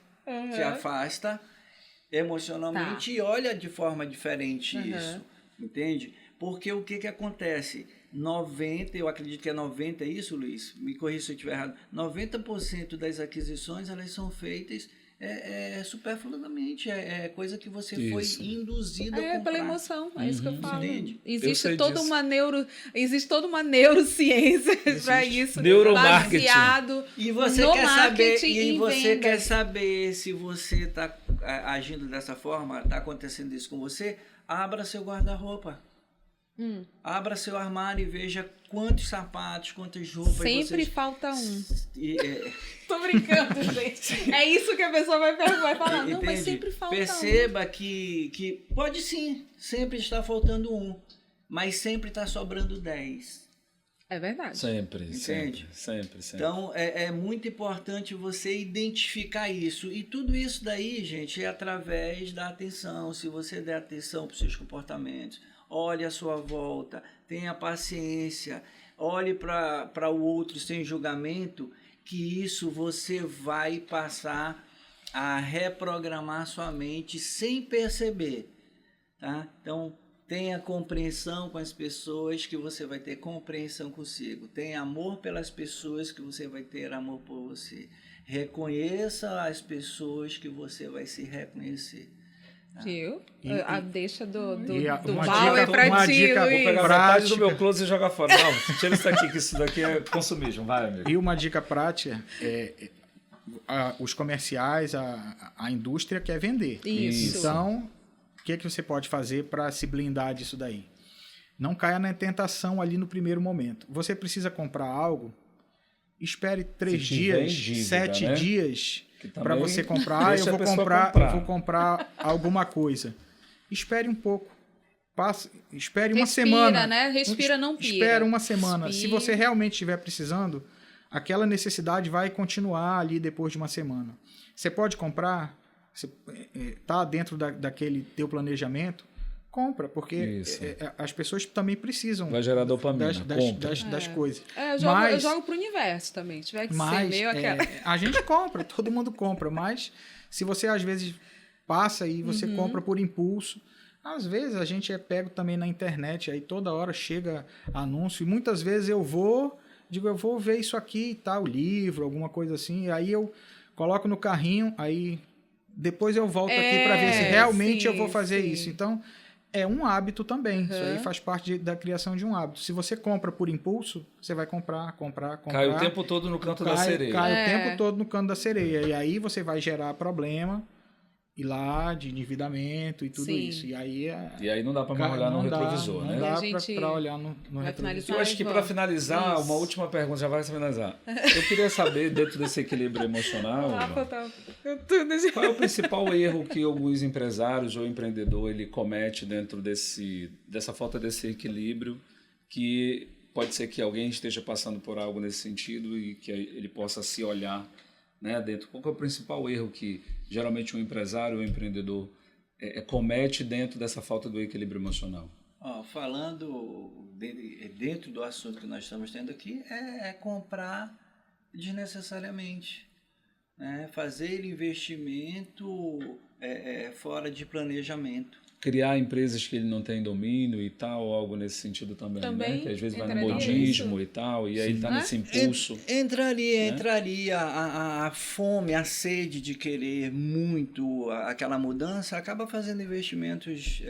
emocionalmente e olha de forma diferente isso. Entende? Porque o que acontece? 90%, eu acredito que é 90%, é isso, Luiz? Me corrija se eu estiver errado. 90% das aquisições, elas são feitas superfluamente. É coisa que você foi induzido a comprar. Pela emoção, é isso que eu falo. Entende? Existe toda uma neurociência para isso. Neuromarketing. Baseado e você no quer saber marketing e e você vendas. quer saber se você está agindo dessa forma, está acontecendo isso com você, abra seu guarda-roupa. Abra seu armário e veja quantos sapatos, quantas roupas. Sempre falta um. Tô brincando, gente. É isso que a pessoa vai falar. Não, mas Entende? sempre falta Perceba que pode sim, sempre está faltando um, mas sempre está sobrando 10. É verdade. Sempre. Então, é muito importante você identificar isso. E tudo isso daí, gente, é através da atenção. Se você der atenção para os seus comportamentos, olhe à sua volta, tenha paciência, olhe para o outro sem julgamento, que isso você vai passar a reprogramar sua mente sem perceber, tá? Então, tenha compreensão com as pessoas, que você vai ter compreensão consigo. Tenha amor pelas pessoas, que você vai ter amor por você. Reconheça as pessoas, que você vai se reconhecer. Viu? A deixa do uma Bauer dica- pra uma ti, dica- Luiz. Vou pegar Prática. metade do meu close e jogar fora. Não, tira isso daqui, que isso daqui é consumismo. Vai, amigo. E uma dica prática os comerciais, a indústria quer vender. Isso. Então, o que você pode fazer para se blindar disso daí? Não caia na tentação ali no primeiro momento. Você precisa comprar algo, espere 3 Se tiver em dias, dívida, 7 né? dias Que para também você comprar. deixa Eu a pessoa vou comprar alguma coisa. Espere um pouco. Espere uma Respira, semana. né? Respira, não pira. Espera uma semana. Se Respira. você realmente estiver precisando, aquela necessidade vai continuar ali depois de uma semana. Você pode comprar, você está dentro daquele teu planejamento, compra, porque Isso. as pessoas também precisam Vai gerar dopamina. das coisas. Eu jogo pro universo também. Se tiver que ser meio aquela. A gente compra, todo mundo compra, mas se você às vezes passa e você compra por impulso, às vezes a gente é pego também na internet, aí toda hora chega anúncio, e muitas vezes eu vou ver isso aqui e tal, livro, alguma coisa assim, e aí eu coloco no carrinho, aí depois eu volto aqui para ver se realmente eu vou fazer isso. Então, é um hábito também. Isso aí faz parte da criação de um hábito. Se você compra por impulso, você vai comprar. Cai o tempo todo no canto da sereia. Cai o tempo todo no canto da sereia. E aí você vai gerar problema e lá de endividamento e tudo isso. E aí não dá para mais olhar no retrovisor, né? Não dá A gente para olhar no vai retrovisor. finalizar. Eu acho que para finalizar, Isso. uma última pergunta, já vai finalizar. Eu queria saber, dentro desse equilíbrio emocional, qual é o principal erro que alguns empresários ou empreendedor ele comete dentro dessa falta desse equilíbrio, que pode ser que alguém esteja passando por algo nesse sentido e que ele possa se olhar, né, dentro. Qual é o principal erro que geralmente um empresário ou um empreendedor comete dentro dessa falta do equilíbrio emocional? Falando dentro do assunto que nós estamos tendo aqui, é comprar desnecessariamente, né? Fazer investimento fora de planejamento. Criar empresas que ele não tem domínio e tal, ou algo nesse sentido também, né? Que às vezes vai no entraria modismo isso. e tal, e aí ele está nesse impulso. Entraria a fome, a sede de querer muito aquela mudança, acaba fazendo investimentos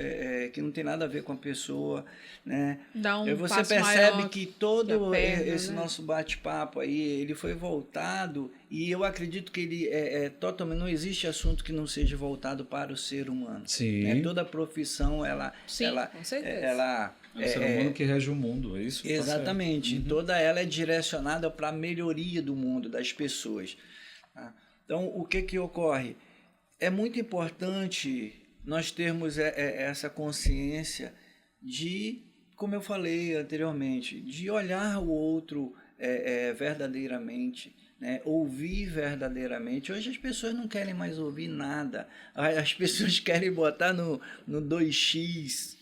que não tem nada a ver com a pessoa, né? Dá um Você passo percebe maior que todo que a perna, esse né? nosso bate-papo aí, ele foi voltado, e eu acredito que ele totalmente, não existe assunto que não seja voltado para o ser humano. Sim. Né? Toda profissão, ela com certeza. É o ser humano que rege o mundo, é isso? Exatamente. Tá certo. Toda ela é direcionada para a melhoria do mundo, das pessoas. Tá? Então, o que ocorre? É muito importante nós termos essa consciência de, como eu falei anteriormente, de olhar o outro verdadeiramente, né? Ouvir verdadeiramente. Hoje as pessoas não querem mais ouvir nada. As pessoas querem botar no 2x.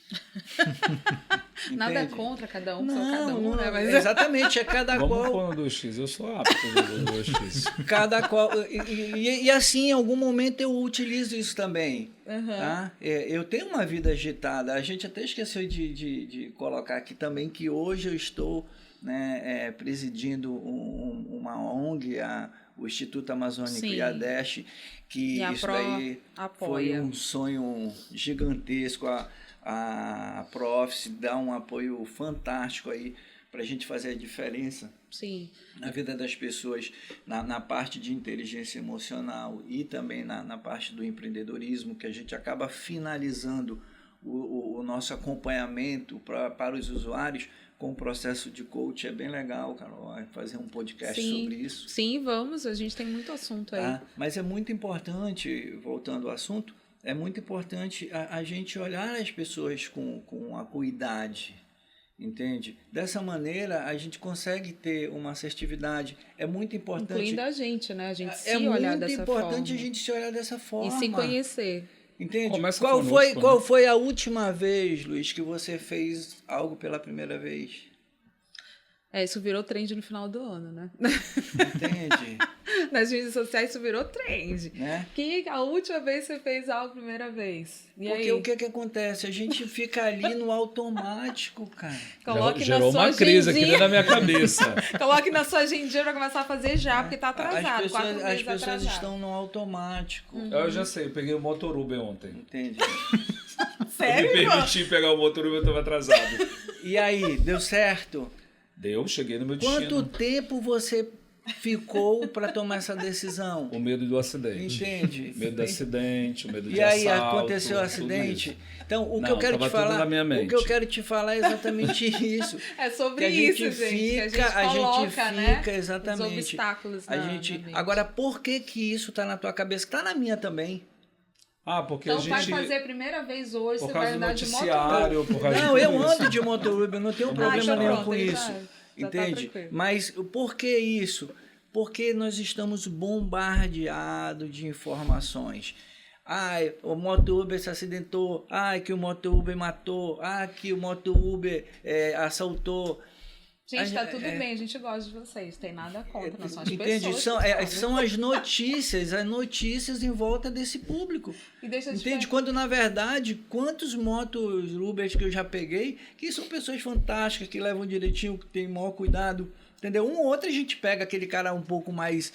Nada Entende? contra cada um, Não, só cada um, não, né? Mas exatamente, é cada Vamos qual. pôr no 2x, eu sou apto no 2x. Cada qual. E assim, em algum momento eu utilizo isso também. Tá? Eu tenho uma vida agitada. A gente até esqueceu de colocar aqui também que hoje eu estou, né, presidindo uma ONG, o Instituto Amazônico Sim. IADESH, que E a isso Pro daí foi apoia. um sonho gigantesco. A Profs dá um apoio fantástico aí para a gente fazer a diferença Sim. na vida das pessoas, na parte de inteligência emocional e também na parte do empreendedorismo, que a gente acaba finalizando o nosso acompanhamento para os usuários com o processo de coach. É bem legal, Carol, fazer um podcast sobre isso. Sim, vamos, a gente tem muito assunto aí. Tá? Mas é muito importante, voltando ao assunto, é muito importante a gente olhar as pessoas com acuidade, entende? Dessa maneira, a gente consegue ter uma assertividade. É muito importante... Incluindo a gente, né? A gente se é olhar muito importante importante a gente se olhar dessa forma. E se conhecer. Entende? Começa Qual conosco, qual foi a última vez, Luiz, que você fez algo pela primeira vez? Isso virou trend no final do ano, né? Entende? Nas mídias sociais isso virou trend. Né? Que a última vez você fez algo a primeira vez? E Porque aí? o que acontece? A gente fica ali no automático, cara. Coloque Gerou na sua uma crise aqui agendinha. dentro da minha cabeça. Coloque na sua agendinha pra começar a fazer já, porque tá atrasado. 4 meses As pessoas atrasado. estão no automático. Eu já sei, eu peguei o Motoruba ontem. Entende? Sério? Eu me permiti pegar o Motoruba, eu estava atrasado. E aí, deu certo? Deu, cheguei no meu destino. Quanto tempo você ficou para tomar essa decisão? O medo do acidente. Entende? O medo do acidente, o medo de E aí assalto, aconteceu o tudo acidente. isso. Então, o que Não, eu quero tava te tudo falar, na minha mente. o que eu quero te falar é exatamente isso. É sobre Que a gente isso, gente. Que fica, a gente coloca, né? exatamente. Os obstáculos A na gente, mente. agora, por que isso tá na tua cabeça? Tá na minha também. Ah, porque Então a vai gente... fazer a primeira vez hoje, Por você causa vai do andar de moto. noticiário, por causa Não, de eu tudo ando isso. de motoruba, eu não tenho então problema nenhum pronto, com aí isso. já tá Entende? tranquilo. Mas por que isso? Porque nós estamos bombardeados de informações. Ai, o moto-Uber se acidentou. Ai, que o moto-Uber matou. Ai, que o moto-Uber assaltou. Gente, tá tudo bem, a gente gosta de vocês, tem nada contra, não são as Entende? pessoas. São, que são as notícias em volta desse público. E deixa eu te Entende? perguntar- Quando, na verdade, quantos motos Ubers que eu já peguei, que são pessoas fantásticas, que levam direitinho, que têm maior cuidado. Entendeu? Um ou outro a gente pega aquele cara um pouco mais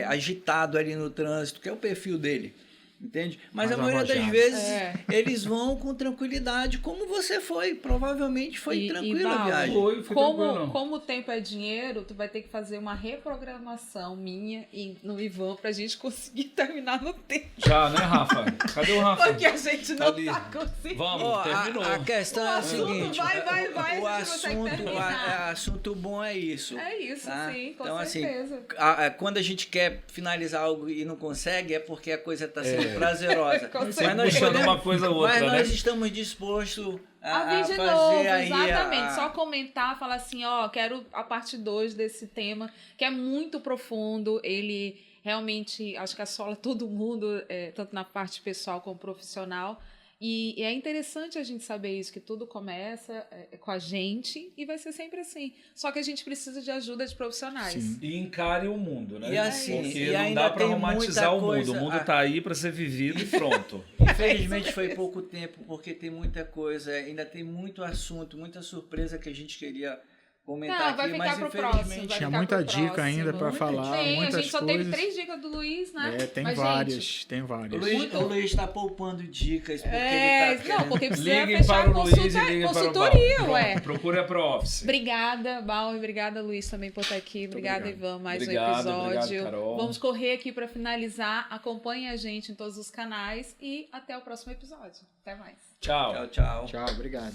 agitado ali no trânsito, que é o perfil dele. Entende? Mas a maioria das arrojado. vezes eles vão com tranquilidade, como você foi. Provavelmente foi tranquila a Val, viagem. Foi tranquilo. Como o tempo é dinheiro, tu vai ter que fazer uma reprogramação minha e no Ivan pra gente conseguir terminar no tempo. Já, né, Rafa? Cadê o Rafa? Porque a gente não Ali. tá conseguindo. Vamos, Ó, terminou. a questão é a assunto seguinte. vai, o a gente consegue assunto, terminar. assunto bom é isso. É isso, tá? sim, com Então, certeza. assim, quando a gente quer finalizar algo e não consegue, é porque a coisa está sendo prazerosa. Com Mas certeza. nós Puxando podemos- uma coisa ou outra, mas nós né? estamos dispostos A vir de fazer novo, aí exatamente. Só comentar, falar assim, ó, quero a parte 2 desse tema, que é muito profundo. Ele realmente, acho que assola todo mundo, tanto na parte pessoal como profissional. E é interessante a gente saber isso, que tudo começa com a gente e vai ser sempre assim. Só que a gente precisa de ajuda de profissionais. Sim. E encare o mundo, né? E assim, Porque e não ainda dá pra tem romantizar muita o mundo. coisa- O mundo tá aí pra ser vivido e pronto. Infelizmente foi pouco tempo, porque tem muita coisa, ainda tem muito assunto, muita surpresa que a gente queria comentar Não, vai aqui, ficar mas pro infelizmente... próximo. Vai Tinha ficar muita pro dica próximo. ainda para falar, Tem, a muitas gente só coisas. teve 3 dicas do Luiz, né? Tem Mas, várias, gente, tem várias. O Luiz está poupando dicas, porque ele tá não, porque precisa Liguem fechar para a o Luiz e liguem para o consultoria, Val. ué. Pronto, procure a ProOffice. Obrigada, Bauer. Obrigada, Luiz, também por estar aqui. Obrigada, obrigado. Ivan, mais Obrigado, um episódio. obrigado, Carol. Vamos correr aqui para finalizar. Acompanhe a gente em todos os canais e até o próximo episódio. Até mais. Tchau. Tchau, tchau. Tchau, obrigado.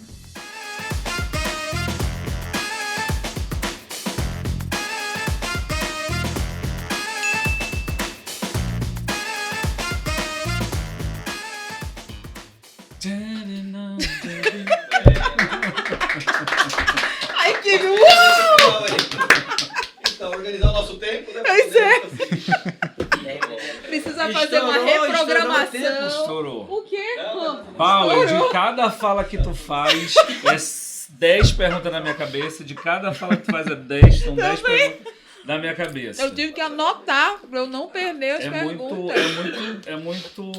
Ai, que Então, organizar o nosso tempo, né? Pois é. Precisa fazer uma Estourou, reprogramação. Estourou. O quê? Paulo, Estourou. de cada fala que tu faz, 10 perguntas na minha cabeça. De cada fala que tu faz, 10. São 10 perguntas na minha cabeça. Eu tive que anotar para eu não perder as É perguntas. muito